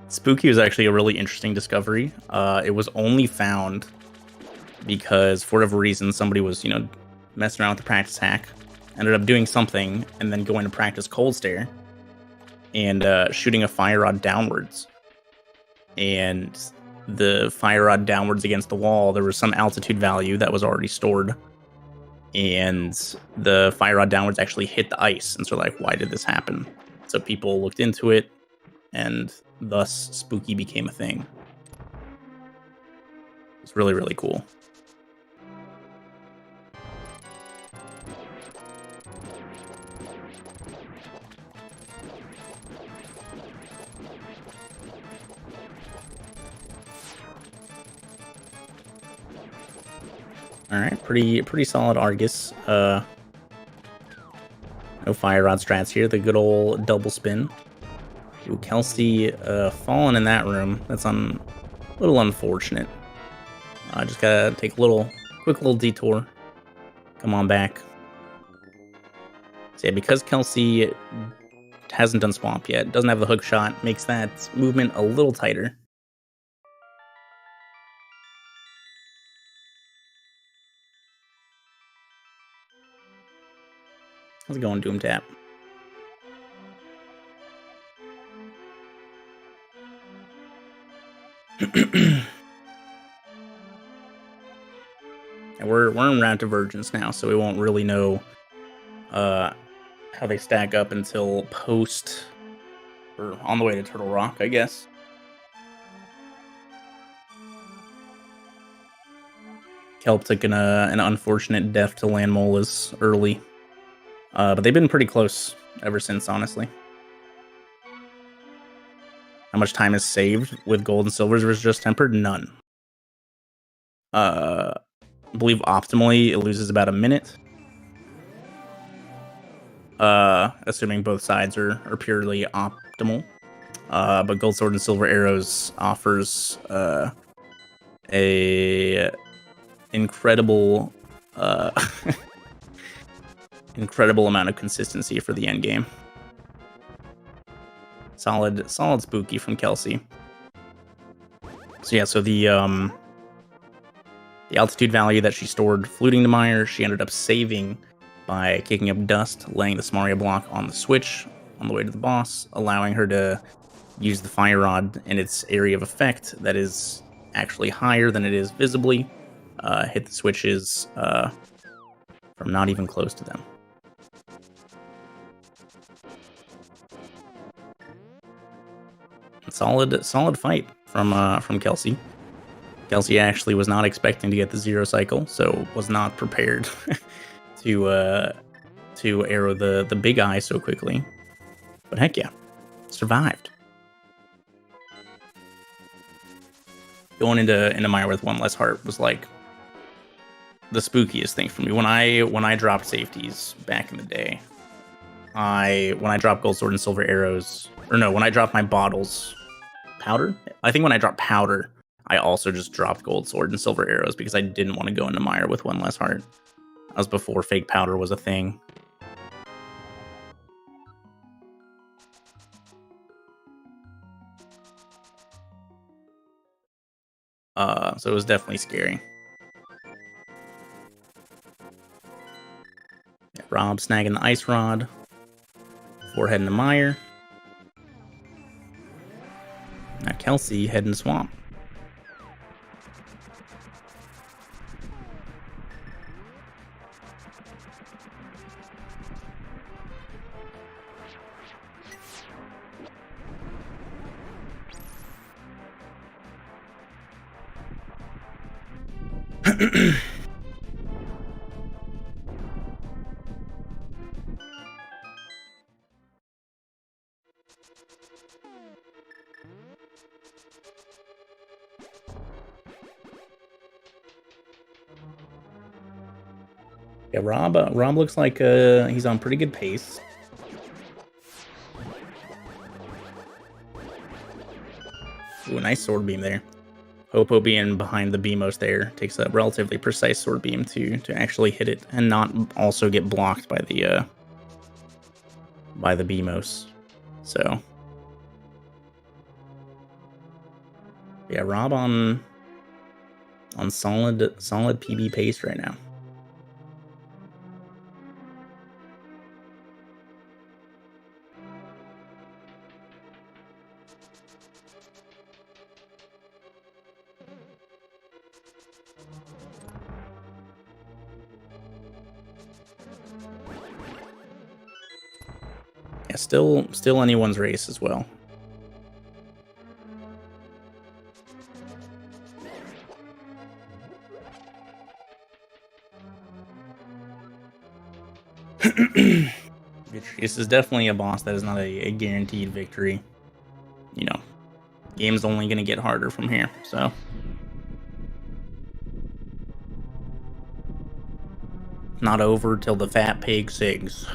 Speaker 2: Spooky was actually a really interesting discovery. It was only found because, for whatever reason, somebody was, you know, messing around with the practice hack, ended up doing something, and then going to practice Cold Stare and shooting a fire rod downwards. and the fire rod downwards against the wall, there was some altitude value that was already stored, and the fire rod downwards actually hit the ice. And so, like, why did this happen? So people looked into it, and thus spooky became a thing. It's really, really cool. All right, pretty solid Argus. No fire rod strats here. The good old double spin. Ooh, Kelsey falling in that room. That's a little unfortunate. I just gotta take a quick little detour. Come on back. So yeah, because Kelsey hasn't done swamp yet, doesn't have the hook shot, makes that movement a little tighter. How's it going, Doom Tap? And we're in round divergence now, so we won't really know how they stack up until post or on the way to Turtle Rock, I guess. Kelp took an unfortunate death to Landmolas early, but they've been pretty close ever since, honestly. How much time is saved with gold and silvers versus just tempered? None. I believe optimally it loses about a minute. Assuming both sides are purely optimal. But gold sword and silver arrows offers a incredible incredible amount of consistency for the end game. Solid spooky from Kelsey. So yeah, so the altitude value that she stored fluting to Mire, she ended up saving by kicking up dust, laying the Samaria block on the switch on the way to the boss, allowing her to use the fire rod in its area of effect that is actually higher than it is visibly, hit the switches from not even close to them. Solid fight from Kelsey. Kelsey actually was not expecting to get the 0 cycle, so was not prepared to arrow the big eye so quickly. But heck yeah, survived. Going into Mire with one less heart was like the spookiest thing for me. When I dropped safeties back in the day, when I dropped gold sword and silver arrows, or no, when I dropped my bottles powder, I think when I dropped powder, I also just dropped gold sword and silver arrows because I didn't want to go into Mire with one less heart. That was before fake powder was a thing. So it was definitely scary. Yeah, Rob snagging the ice rod before heading to Mire. Now Kelsey heading to swamp. Yeah, Rob looks like he's on pretty good pace. Ooh, a nice sword beam there. Hopo being behind the Beamos there takes a relatively precise sword beam to actually hit it and not also get blocked by the Beamos. So yeah, Rob on solid PB pace right now. Yeah, still anyone's race as well. This is definitely a boss that is not a guaranteed victory. You know, game's only going to get harder from here, so. Not over till the fat pig sings.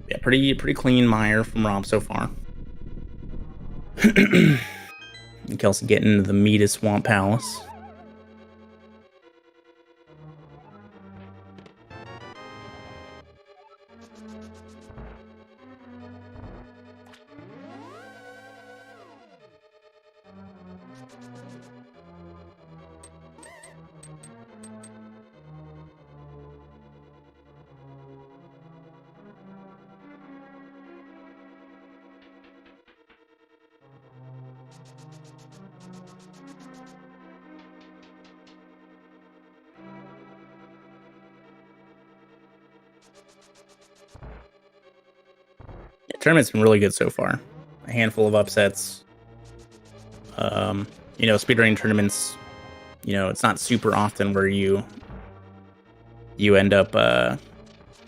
Speaker 2: Yeah, pretty clean mire from Rob so far. Kelpsey getting into the meat of Swamp Palace. Yeah, tournament's been really good so far. A handful of upsets. You know, speedrunning tournaments, you know, it's not super often where you end up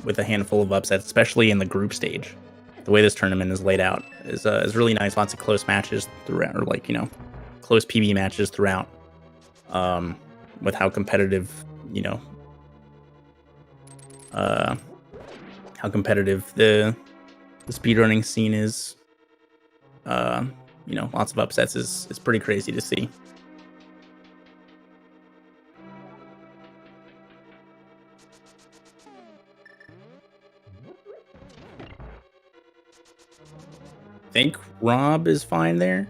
Speaker 2: with a handful of upsets, especially in the group stage. The way this tournament is laid out is really nice. Lots of close matches throughout, or like, you know, close PB matches throughout. With how competitive, you know, how competitive the speedrunning scene is. You know, lots of upsets is pretty crazy to see. I think Rob is fine there.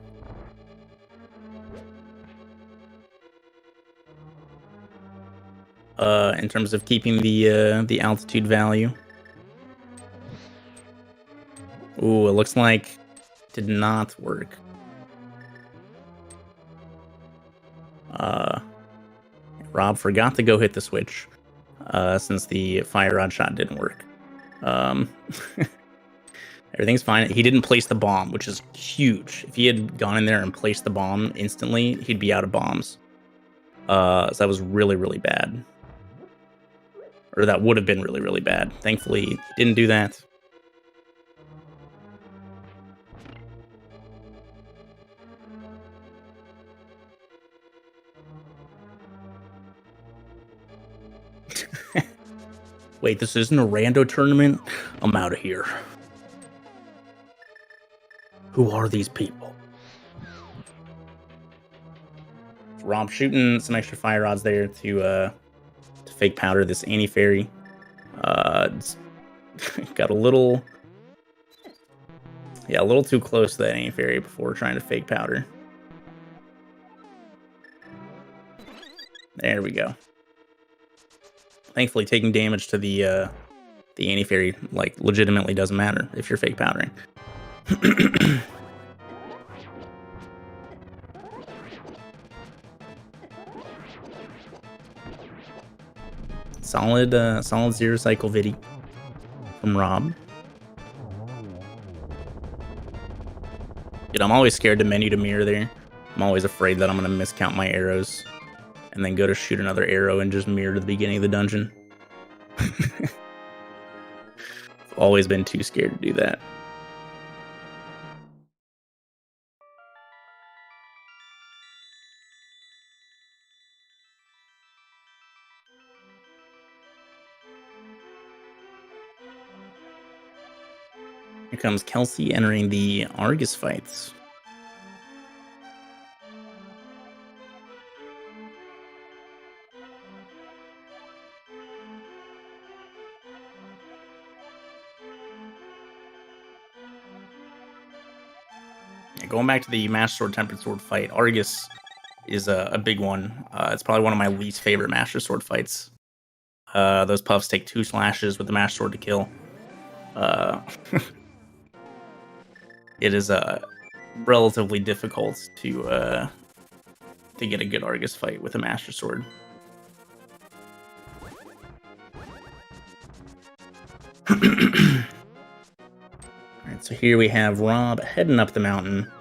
Speaker 2: In terms of keeping the altitude value. Ooh, it looks like it did not work. Rob forgot to go hit the switch since the fire rod shot didn't work. Everything's fine. He didn't place the bomb, which is huge. If he had gone in there and placed the bomb instantly, he'd be out of bombs. So that was really, really bad. Or that would have been really, really bad. Thankfully, he didn't do that. Wait, this isn't a rando tournament? I'm out of here. Who are these people? Rob shooting some extra fire rods there to fake powder this anti-fairy. Got a little too close to that anti-fairy before trying to fake powder. There we go. Thankfully, taking damage to the anti-fairy, like, legitimately doesn't matter if you're fake powdering. Solid zero cycle viddy from Rob. Dude, I'm always scared to menu to mirror there. I'm always afraid that I'm gonna miscount my arrows and then go to shoot another arrow and just mirror to the beginning of the dungeon. I've always been too scared to do that. Here comes Kelpsey entering the Argus fights. Going back to the Master Sword Tempered Sword fight, Argus is a big one. It's probably one of my least favorite Master Sword fights. Those puffs take 2 slashes with the Master Sword to kill. It is relatively difficult to get a good Argus fight with a Master Sword. Alright, so here we have Rob heading up the mountain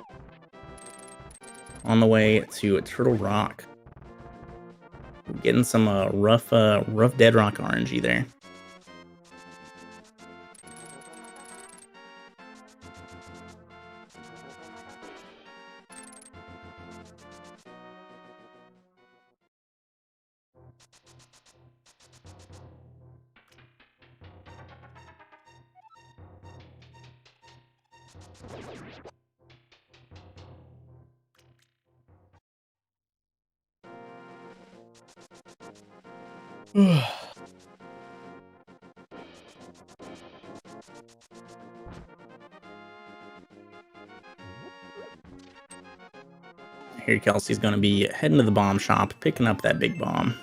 Speaker 2: on the way to Turtle Rock. Getting some rough Dead Rock RNG there. Here, Kelsey's going to be heading to the bomb shop, picking up that big bomb.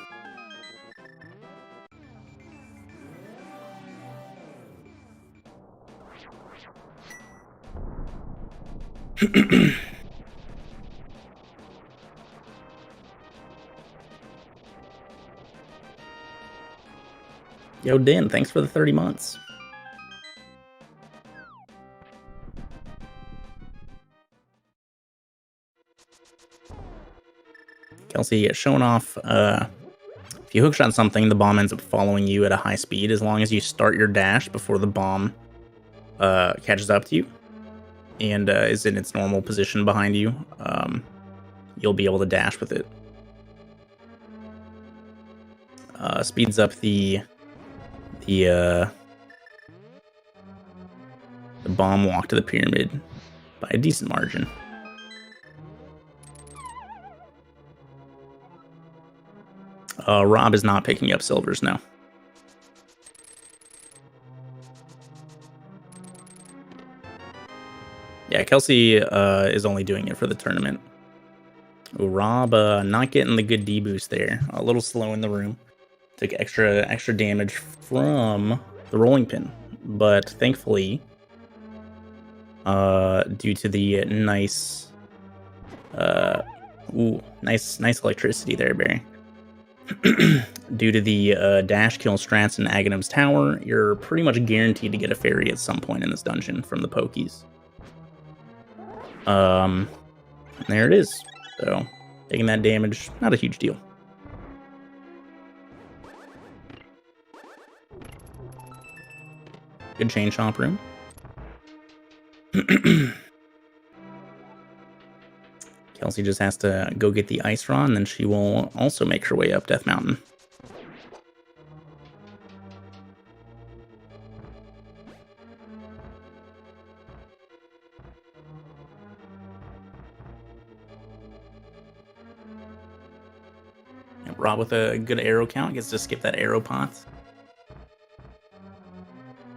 Speaker 2: Yo, Din, thanks for the 30 months. Kelsey showing off, if you hookshot something, the bomb ends up following you at a high speed as long as you start your dash before the bomb catches up to you and is in its normal position behind you. You'll be able to dash with it. Speeds up the bomb walk to the pyramid by a decent margin. Rob is not picking up silvers now. Yeah, Kelsey is only doing it for the tournament. Ooh, Rob not getting the good D boost there. A little slow in the room. Took extra damage from the rolling pin, but thankfully, due to the nice electricity there, Barry. Due to the dash kill strats in Aghanim's Tower, you're pretty much guaranteed to get a fairy at some point in this dungeon from the pokies. There it is. So, taking that damage, not a huge deal. Good chain chomp room. Kelsey just has to go get the ice rod, and then she will also make her way up Death Mountain. And Rob with a good arrow count gets to skip that arrow pot.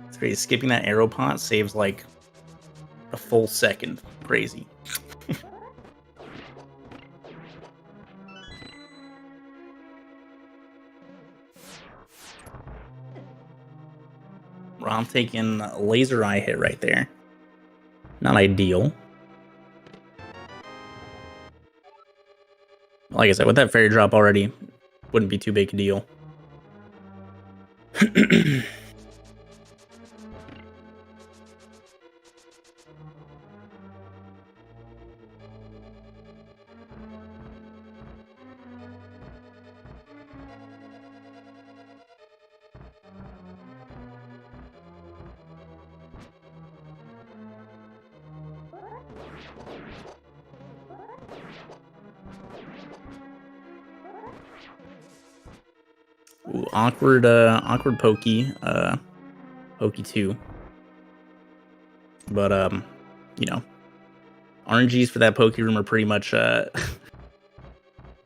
Speaker 2: It's crazy. Skipping that arrow pot saves like a full second. Crazy. Rob taking a laser eye hit right there. Not ideal. Like I said, with that fairy drop already, wouldn't be too big a deal. Ooh, awkward pokey, pokey 2. But, you know, RNGs for that pokey room are pretty much, hey,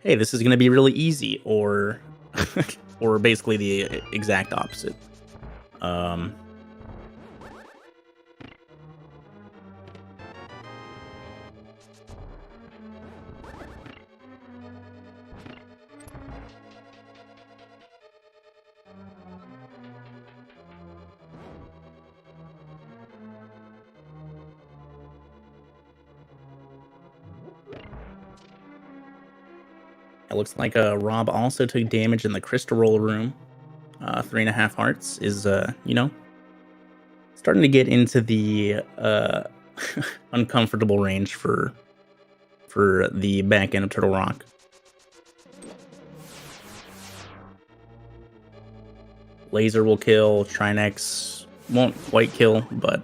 Speaker 2: this is going to be really easy, or, or basically the exact opposite. It looks like Rob also took damage in the Crystal Roll room. 3.5 hearts is, you know, starting to get into the uncomfortable range for the back end of Turtle Rock. Laser will kill. Trinex won't quite kill, but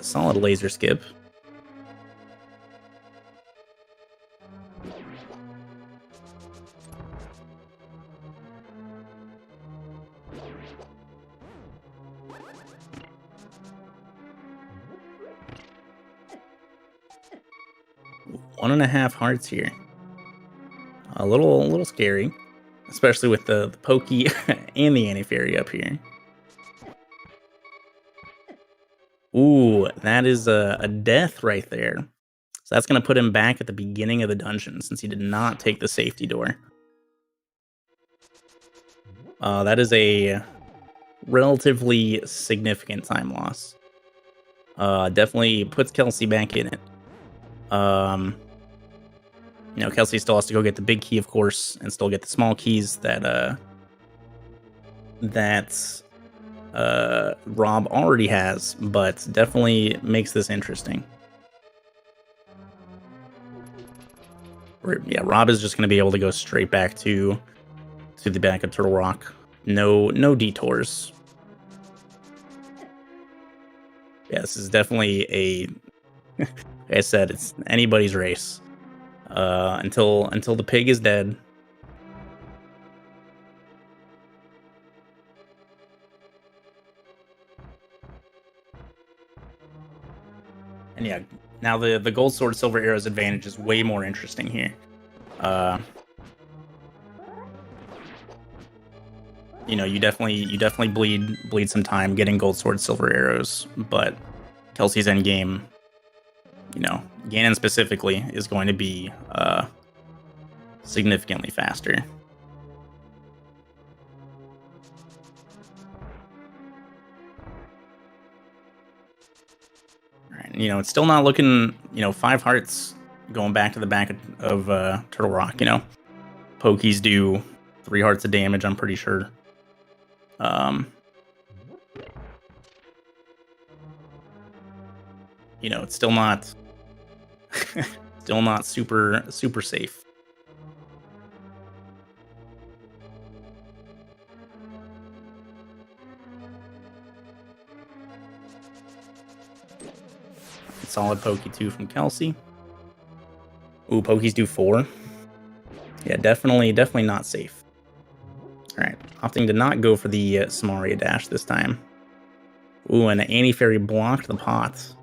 Speaker 2: solid laser skip. One and a half hearts here. A little scary, especially with the Pokey and the Anti-Fairy up here. Ooh, that is a death right there. So that's going to put him back at the beginning of the dungeon since he did not take the safety door. That is a relatively significant time loss. Definitely puts Kelsey back in it. Kelsey still has to go get the big key, of course, and still get the small keys that Rob already has, but definitely makes this interesting. Yeah, Rob is just going to be able to go straight back to the back of Turtle Rock. No detours. Yeah, this is definitely like I said, it's anybody's race. Until the pig is dead. And yeah, now the gold sword silver arrows advantage is way more interesting here. You definitely bleed some time getting gold sword silver arrows, but Kelsey's end game, Ganon specifically, is going to be significantly faster. All right, it's still not looking, 5 hearts going back to the back of Turtle Rock. Pokies do 3 hearts of damage, I'm pretty sure. It's still not super safe. Solid Pokey 2 from Kelsey. Ooh, Pokies do 4. Yeah, definitely not safe. Alright, opting to not go for the Samaria dash this time. Ooh, and the Anti-Fairy blocked the pots.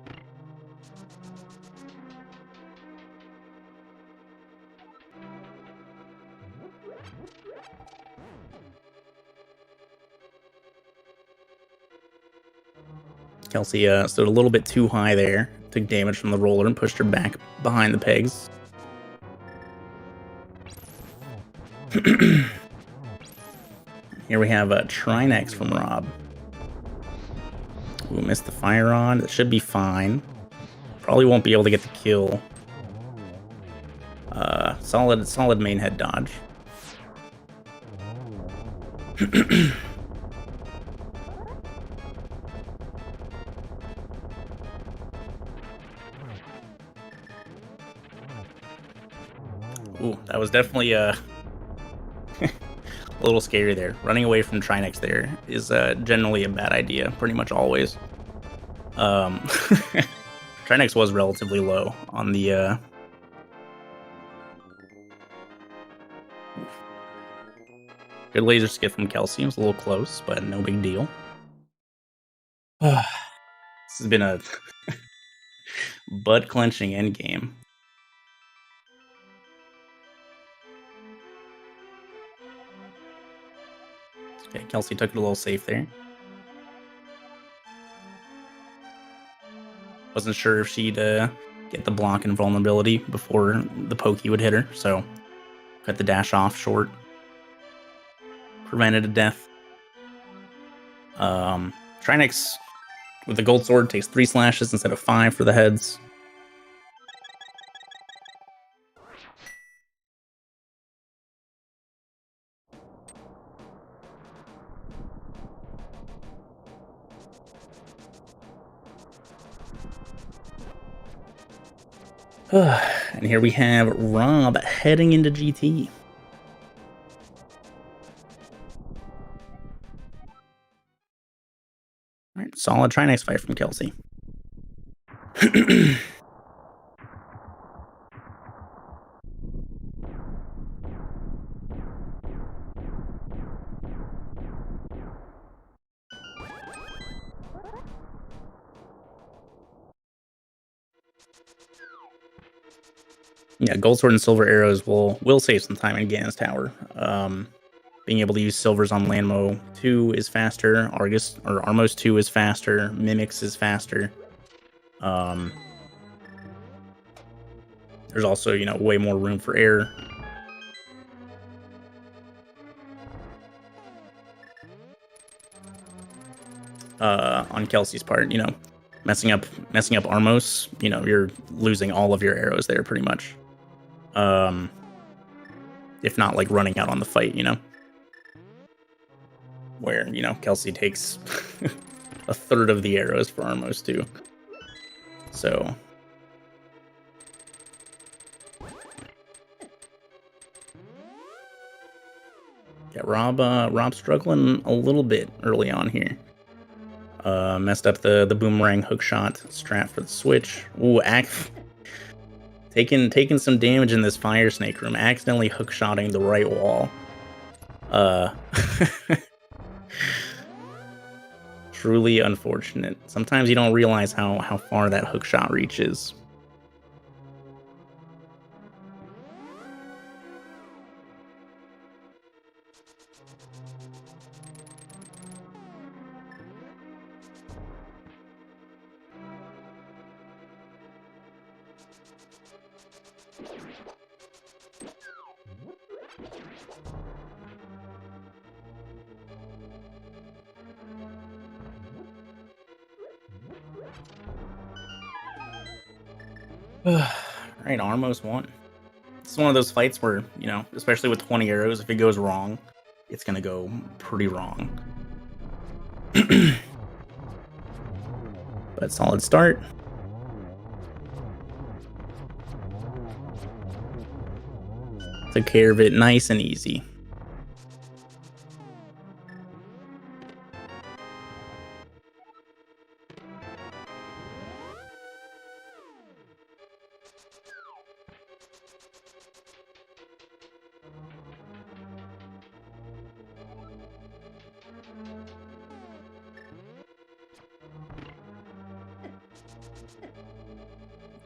Speaker 2: Kelsey stood a little bit too high there. Took damage from the roller and pushed her back behind the pegs. Here we have a Trinex from Rob. Ooh, missed the fire rod. It should be fine. Probably won't be able to get the kill. Solid main head dodge. Ooh, that was definitely a little scary there. Running away from Trinex there is generally a bad idea, pretty much always. Trinex was relatively low on the... Good laser skip from Kelsey. It was a little close, but no big deal. This has been a butt-clenching endgame. Okay, Kelsey took it a little safe there. Wasn't sure if she'd get the block and vulnerability before the Pokey would hit her, so cut the dash off short. Prevented a death. Trinex with the gold sword takes 3 slashes instead of 5 for the heads. And here we have Rob heading into GT. All right, solid Trinex fight from Kelsey. Yeah, gold sword and silver arrows will save some time in Ganon's tower. Being able to use silvers on Landmo 2 is faster. Armos 2 is faster. Mimics is faster. There's also, way more room for error. On Kelsey's part, messing up Armos, you're losing all of your arrows there pretty much. If not like running out on the fight, where, Kelsey takes a third of the arrows for Armos too. So yeah, Rob struggling a little bit early on here. Messed up the boomerang hookshot strat for the switch. Ooh, taking some damage in this fire snake room, accidentally hookshotting the right wall. Truly unfortunate. Sometimes you don't realize how far that hookshot reaches. Right, Armos won. It's one of those fights where, especially with 20 arrows, if it goes wrong, it's gonna go pretty wrong. But solid start. Took care of it nice and easy.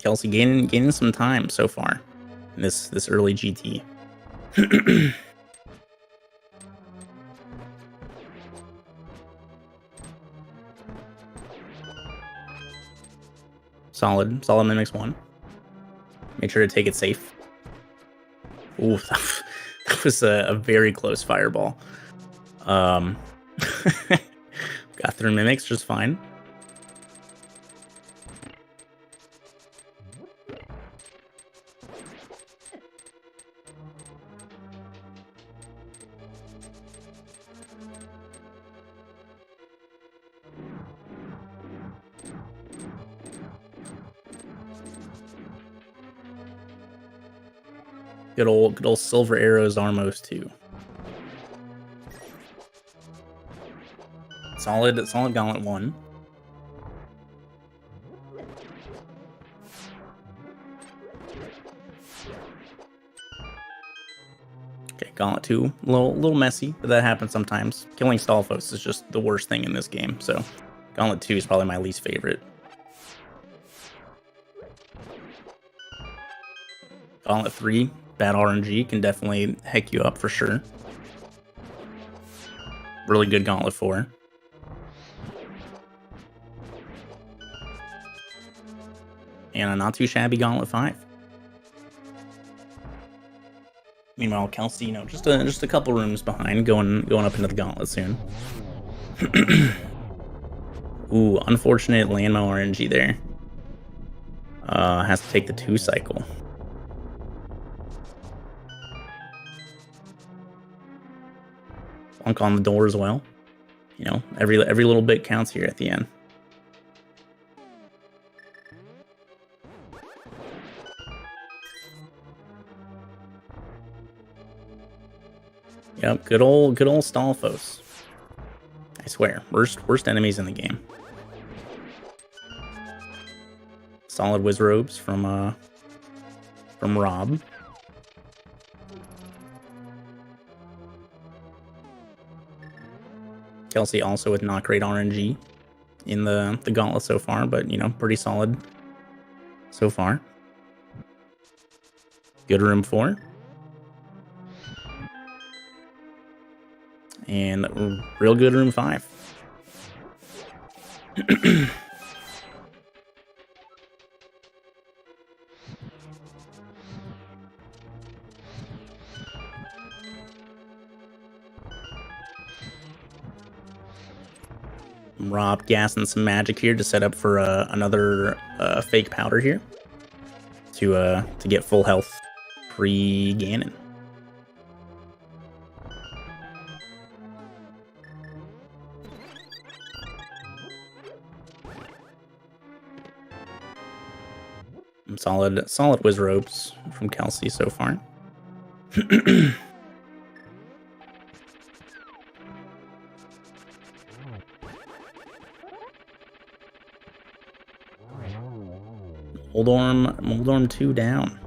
Speaker 2: Kelsey gaining some time so far in this early GT. Solid mimics one. Make sure to take it safe. Ooh, that was a very close fireball. Got through mimics just fine. Good old silver arrows Armos too. Solid gauntlet one. Okay, gauntlet two, a little messy, but that happens sometimes. Killing Stalfos is just the worst thing in this game, so gauntlet two is probably my least favorite. Gauntlet 3, bad RNG, can definitely heck you up for sure. Really good Gauntlet 4. And a not too shabby Gauntlet 5. Meanwhile, Kelsey, just a couple rooms behind, going up into the Gauntlet soon. Ooh, unfortunate Landmo RNG there. Has to take the 2 cycle. Plunk on the door as well. Every little bit counts here at the end. Yep, good old Stalfos. I swear, worst enemies in the game. Solid Wizrobes from Rob. Kelpsey also with not great RNG in the gauntlet so far, but you know, pretty solid so far. Good room 4. And real good room 5. Rob gassing some magic here to set up for another fake powder here to get full health pre-Ganon. Solid Wizrobes from Kelpsey so far. Moldorm 2 down.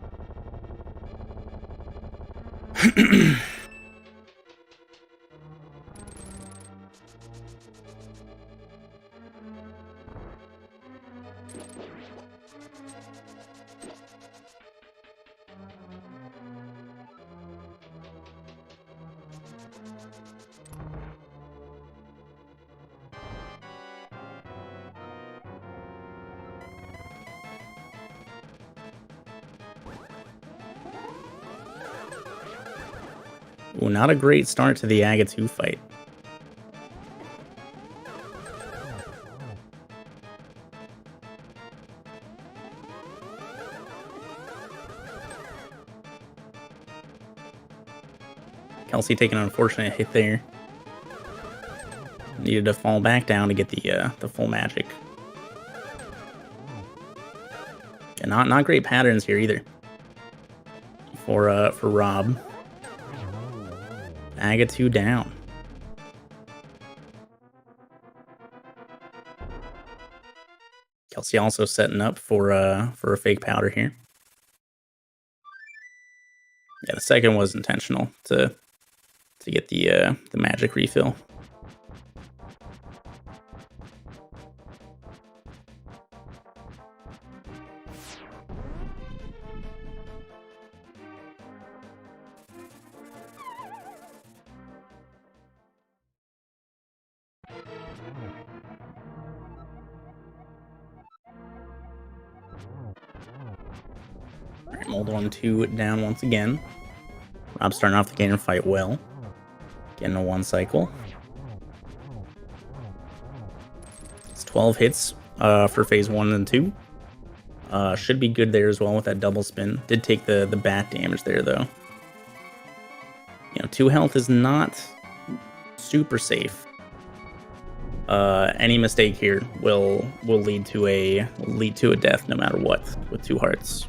Speaker 2: Ooh, not a great start to the Aga 2 fight. Kelpsey taking an unfortunate hit there. Needed to fall back down to get the full magic. And not great patterns here either. For Rob. Aga 2 down. Kelpsey also setting up for a fake powder here. Yeah, the second was intentional to get the magic refill. Alright, Moldorm 2 down once again. Rob starting off the Ganon fight well. Getting a 1 cycle. It's 12 hits for phase 1 and 2. Should be good there as well with that double spin. Did take the bat damage there though. You know, 2 health is not super safe. Any mistake here will lead to a death no matter what with 2 hearts.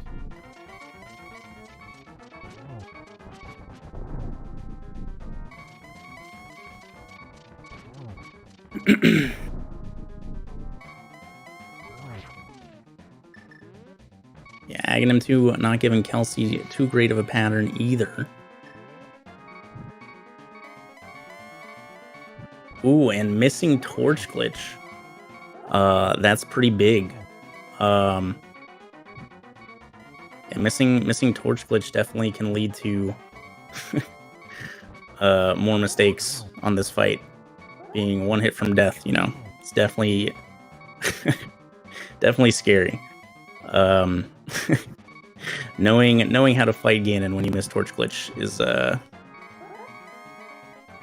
Speaker 2: Yeah, Aghanim 2 not giving Kelpsey too great of a pattern either. Ooh, and missing torch glitch. That's pretty big. And missing torch glitch definitely can lead to more mistakes on this fight. Being 1 hit from death, you know, it's definitely definitely scary. Knowing how to fight Ganon when you miss torch glitch is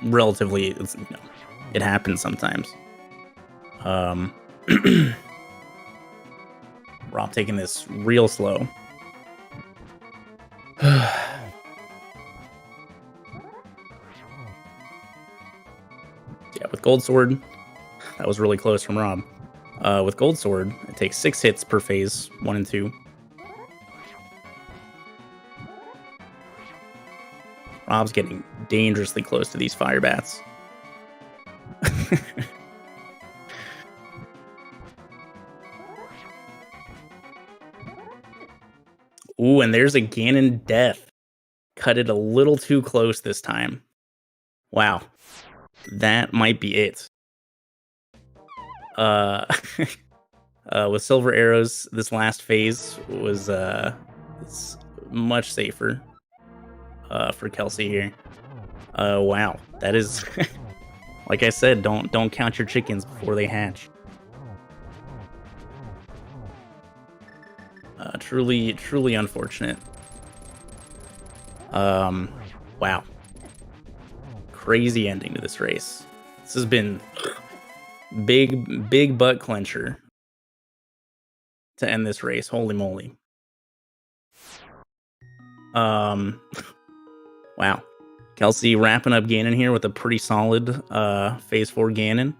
Speaker 2: relatively, you know, it happens sometimes. Rob taking this real slow. Yeah, with Gold Sword, that was really close from Rob. With Gold Sword, it takes 6 hits per phase 1 and 2. Rob's getting dangerously close to these fire bats. Ooh, and there's a Ganon death. Cut it a little too close this time. Wow. That might be it. With silver arrows, this last phase was it's much safer for Kelsey here. Wow. That is like I said, don't count your chickens before they hatch. Truly unfortunate. Wow. Crazy ending to this race. This has been big butt clencher to end this race. Holy moly. Wow. Kelsey wrapping up Ganon here with a pretty solid phase 4 Ganon.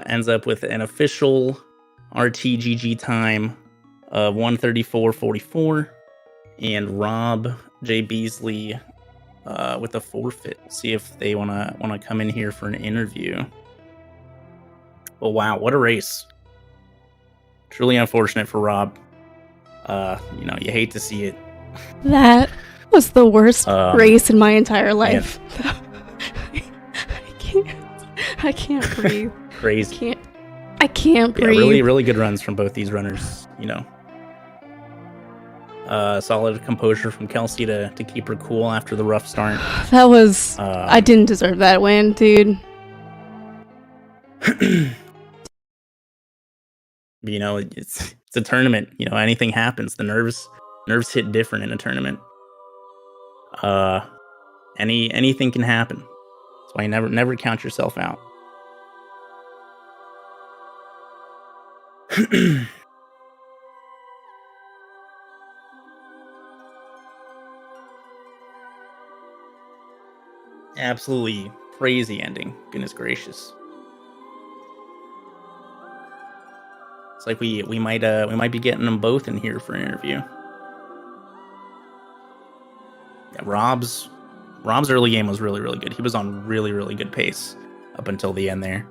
Speaker 2: Ends up with an official RTGG time of 1:34.44, and robjbeasley with a forfeit. See if they wanna come in here for an interview. But wow, what a race! Truly unfortunate for Rob. You hate to see it.
Speaker 3: That was the worst race in my entire life. I can't breathe.
Speaker 2: Crazy.
Speaker 3: I can't breathe.
Speaker 2: Yeah, really good runs from both these runners. Solid composure from Kelsey to keep her cool after the rough start.
Speaker 3: That was... I didn't deserve that win, dude.
Speaker 2: It's a tournament. Anything happens. The nerves hit different in a tournament. Anything can happen. That's why you never count yourself out. Absolutely crazy ending. Goodness gracious. It's like we might be getting them both in here for an interview. Yeah, Rob's early game was really good. He was on really good pace up until the end there.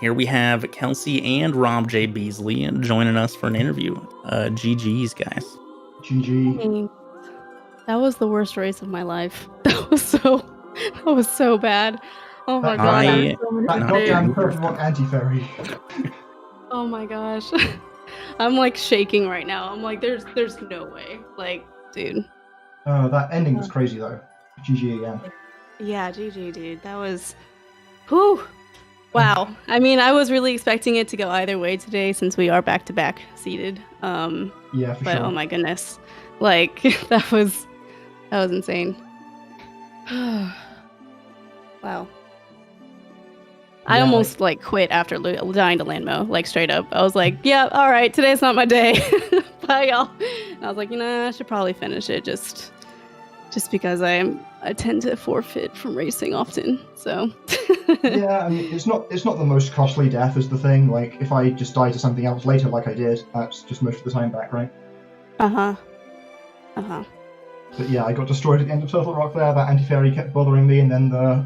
Speaker 2: Here we have Kelsey and robjbeasley joining us for an interview. GG's, guys.
Speaker 4: GG.
Speaker 3: That was the worst race of my life. That was so bad. Oh my god.
Speaker 4: That goddamn Purple Rock anti-fairy.
Speaker 3: Oh my gosh. I'm like shaking right now. I'm like, there's no way. Like, dude.
Speaker 4: Oh, that ending was crazy though. GG again.
Speaker 3: Yeah, GG, dude. That was... Whew. Wow. I mean, I was really expecting it to go either way today since we are back-to-back seated.
Speaker 4: Yeah, for
Speaker 3: but
Speaker 4: sure.
Speaker 3: Oh my goodness. Like, that was insane. Wow. I almost like quit after dying to Landmo, like straight up. I was like, yeah, all right, today's not my day. Bye, y'all. And I was like, I should probably finish it just because I tend to forfeit from racing often. So
Speaker 4: yeah, I mean, it's not the most costly death is the thing. Like, if I just die to something else later, like I did, that's just most of the time back, right? But yeah, I got destroyed at the end of Turtle Rock there. That anti-fairy kept bothering me, and then the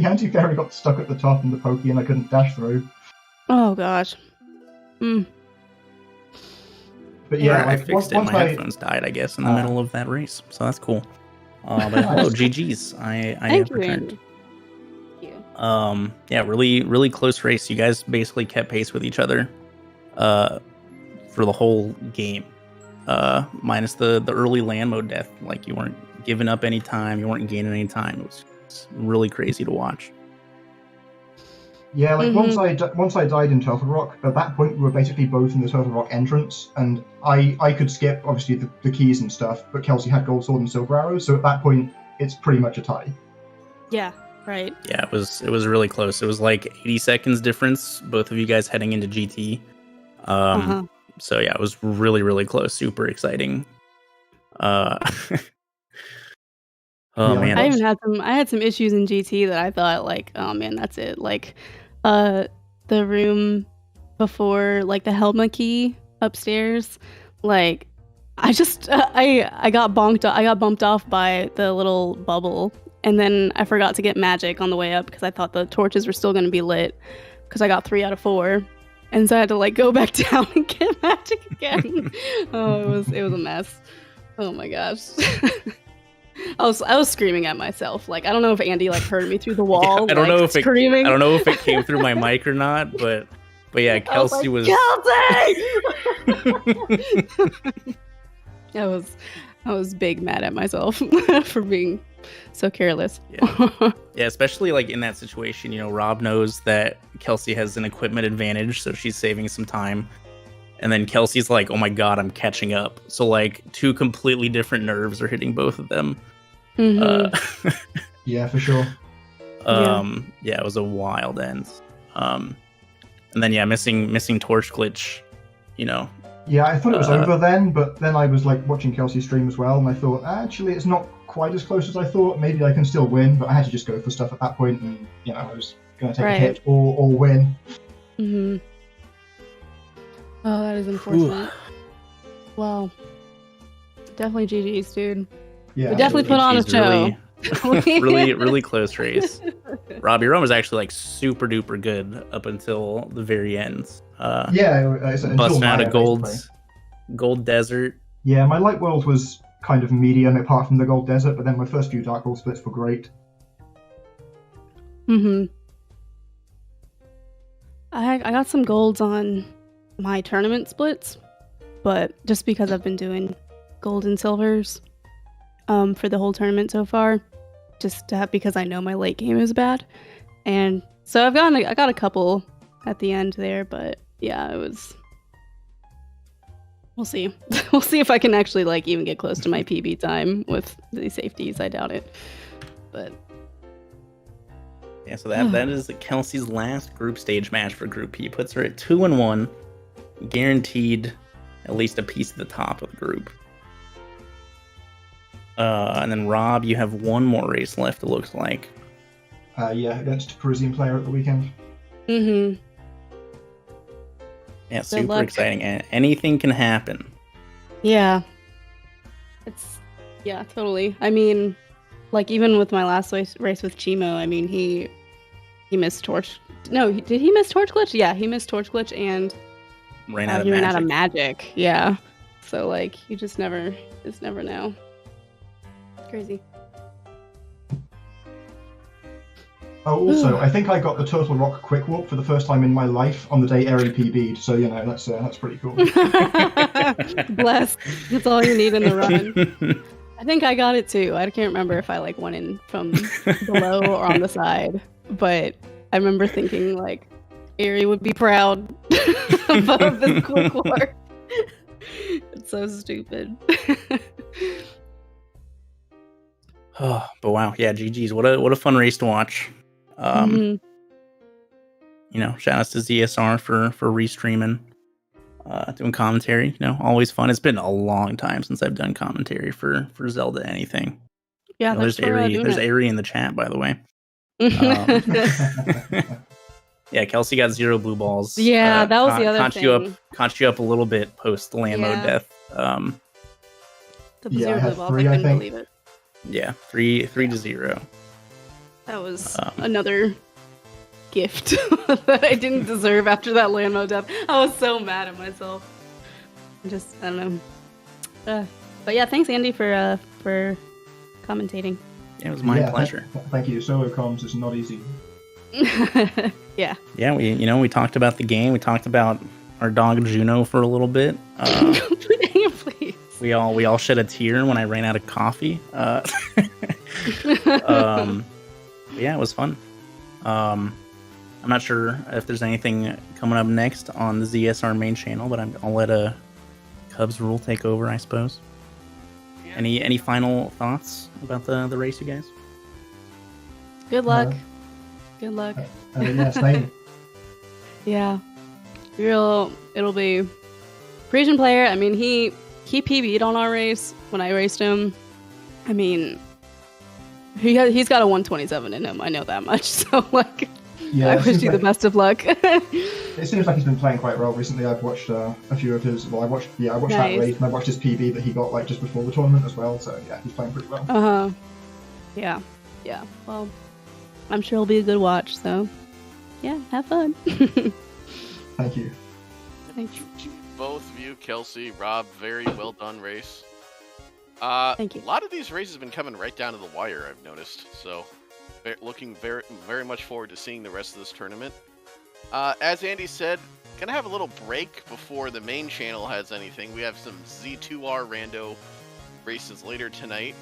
Speaker 4: anti-fairy got stuck at the top in the pokey, and I couldn't dash through.
Speaker 3: Oh gosh.
Speaker 4: But yeah,
Speaker 2: I fixed it. My headphones died, I guess, in the middle of that race, so that's cool. But hello, GG's. I have returned.
Speaker 3: Thank you.
Speaker 2: Yeah, really close race. You guys basically kept pace with each other for the whole game. Minus the early land mode death. Like, you weren't giving up any time, you weren't gaining any time. It was really crazy to watch.
Speaker 4: Yeah, like once I died in Turtle Rock, at that point we were basically both in the Turtle Rock entrance, and I could skip obviously the keys and stuff, but Kelsey had gold sword and silver arrows, so at that point it's pretty much a tie.
Speaker 3: Yeah, right.
Speaker 2: Yeah, it was really close. It was like 80 seconds difference, both of you guys heading into GT. So yeah, it was really close. Super exciting. Oh
Speaker 4: Yeah,
Speaker 2: man,
Speaker 3: I had some issues in GT that I thought like, oh man, that's it. Like, the room before like the Helma key, upstairs, like I just I got bumped off by the little bubble, and then I forgot to get magic on the way up because I thought the torches were still going to be lit because I got 3 out of 4, and so I had to like go back down and get magic again. Oh, it was a mess. Oh my gosh. I was screaming at myself. Like, I don't know if Andy like heard me through the wall.
Speaker 2: Yeah, I don't know if
Speaker 3: screaming.
Speaker 2: I don't know if it came through my mic or not, but yeah, Kelsey was.
Speaker 3: Kelsey! I was big mad at myself for being so careless.
Speaker 2: Yeah, especially like in that situation, you know, Rob knows that Kelsey has an equipment advantage, so she's saving some time. And then Kelsey's like, "Oh my god, I'm catching up." So like 2 completely different nerves are hitting both of them.
Speaker 3: Mm-hmm.
Speaker 4: Yeah, for sure.
Speaker 2: Yeah, it was a wild end. And then missing torch glitch, you know.
Speaker 4: Yeah, I thought it was over then, but then I was like watching Kelsey stream as well, and I thought actually it's not quite as close as I thought. Maybe I can still win, but I had to just go for stuff at that point, and you know I was going to take a hit or win.
Speaker 3: Mm-hmm. Oh, that is unfortunate. Wow. Definitely GG's, dude.
Speaker 4: Yeah,
Speaker 3: we definitely put on a show.
Speaker 2: Really close race. Rob, your run was actually like super duper good up until the very end.
Speaker 4: Busting
Speaker 2: out a gold desert.
Speaker 4: Yeah, my light world was kind of medium apart from the gold desert, but then my first few dark world splits were great.
Speaker 3: Mm-hmm. I got some golds on my tournament splits, but just because I've been doing gold and silvers for the whole tournament so far, just because I know my late game is bad, and so I got a couple at the end there, but yeah, it was. We'll see. We'll see if I can actually like even get close to my PB time with the safeties. I doubt it, but
Speaker 2: yeah. So that is Kelsey's last group stage match for Group P. Puts her at 2-1, guaranteed at least a piece at the top of the group. And then Rob, you have one more race left. It looks like.
Speaker 4: Yeah, against a Parisian player at the weekend.
Speaker 3: Mm-hmm.
Speaker 2: Yeah, super exciting. Anything can happen.
Speaker 3: Yeah. Totally. I mean, like even with my last race with Chimo, I mean he missed torch. No, did he miss torch glitch? Yeah, he missed torch glitch and
Speaker 2: ran out of
Speaker 3: magic. Yeah. So like you just never know. It's crazy.
Speaker 4: Oh, also, I think I got the Turtle Rock quick walk for the first time in my life on the day Airy PB'd, so you know that's pretty cool.
Speaker 3: Bless. That's all you need in the run. I think I got it too. I can't remember if I like went in from below or on the side, but I remember thinking like Airy would be proud of this quick walk. It's so stupid.
Speaker 2: Oh, but wow, yeah, GG's. What a fun race to watch. You know, shout outs to ZSR for restreaming, doing commentary. You know, always fun. It's been a long time since I've done commentary for Zelda anything.
Speaker 3: Yeah,
Speaker 2: you know, there's Airy in the chat, by the way. Yeah, Kelsey got 0 blue balls.
Speaker 3: Yeah, that was the other thing.
Speaker 2: Caught you up a little bit post the land mode death.
Speaker 3: The 0 blue balls, I couldn't believe it.
Speaker 2: Yeah, 3-0.
Speaker 3: That was another gift that I didn't deserve after that land mode death. I was so mad at myself. I don't know. But yeah, thanks Andy for commentating.
Speaker 2: Yeah, it was my pleasure.
Speaker 4: Thank you. Solo comms is not easy.
Speaker 3: Yeah.
Speaker 2: Yeah, we talked about the game. We talked about our dog Juno for a little bit.
Speaker 3: Please.
Speaker 2: We all shed a tear when I ran out of coffee. Yeah, it was fun. I'm not sure if there's anything coming up next on the ZSR main channel, but I'll let Cubs Rule take over, I suppose. Yeah. Any final thoughts about the race, you guys?
Speaker 3: Good luck. Good luck.
Speaker 4: Yeah, same.
Speaker 3: Yeah. It'll be Parisian player. I mean, he PB'd on our race when I raced him. I mean, he's got a 127 in him. I know that much. So like,
Speaker 4: Yeah,
Speaker 3: I
Speaker 4: it
Speaker 3: wish
Speaker 4: seems
Speaker 3: you the
Speaker 4: like-
Speaker 3: best of luck.
Speaker 4: It seems like he's been playing quite well recently. I've watched a few of his. Well, I watched that
Speaker 3: Nice.
Speaker 4: race, and I watched his PB that he got like just before the tournament as well. So yeah, he's playing pretty well.
Speaker 3: Yeah. Well, I'm sure it'll be a good watch. So, yeah, have fun.
Speaker 4: Thank you.
Speaker 3: Thanks.
Speaker 1: Both of you, Kelsey, Rob, very well done race.
Speaker 3: Thank you.
Speaker 1: A lot of these races have been coming right down to the wire, I've noticed. So, looking very much forward to seeing the rest of this tournament. As Andy said, gonna have a little break before the main channel has anything. We have some Z2R rando races later tonight.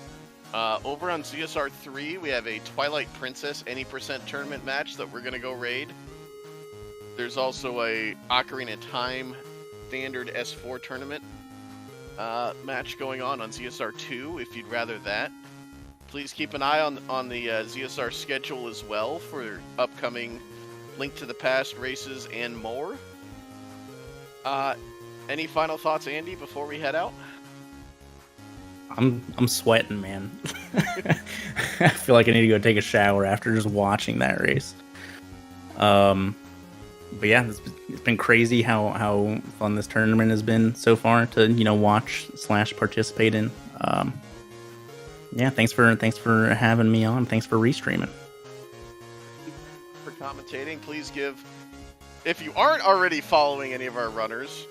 Speaker 1: Over on ZSR 3, we have a Twilight Princess any percent tournament match that we're gonna go raid. There's also a Ocarina of Time standard S4 tournament match going on ZSR 2 if you'd rather that. Please keep an eye on the ZSR schedule as well for upcoming Link to the Past races and more. Any final thoughts, Andy, before we head out?
Speaker 2: I'm sweating, man. I feel like I need to go take a shower after just watching that race. But yeah, it's been crazy how fun this tournament has been so far to watch / participate in. Yeah, thanks for having me on. Thanks for restreaming.
Speaker 1: For commentating, please give, if you aren't already following any of our runners,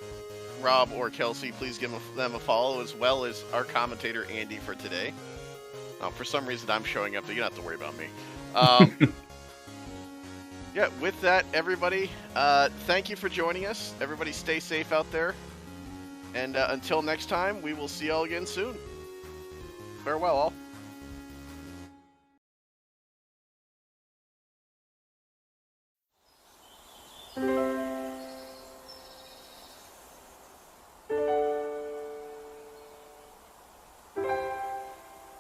Speaker 1: Rob or Kelsey, please give them a follow, as well as our commentator Andy for today. For some reason I'm showing up, so you don't have to worry about me. Yeah, with that, everybody, thank you for joining us. Everybody stay safe out there. And until next time, we will see y'all again soon. Farewell, all.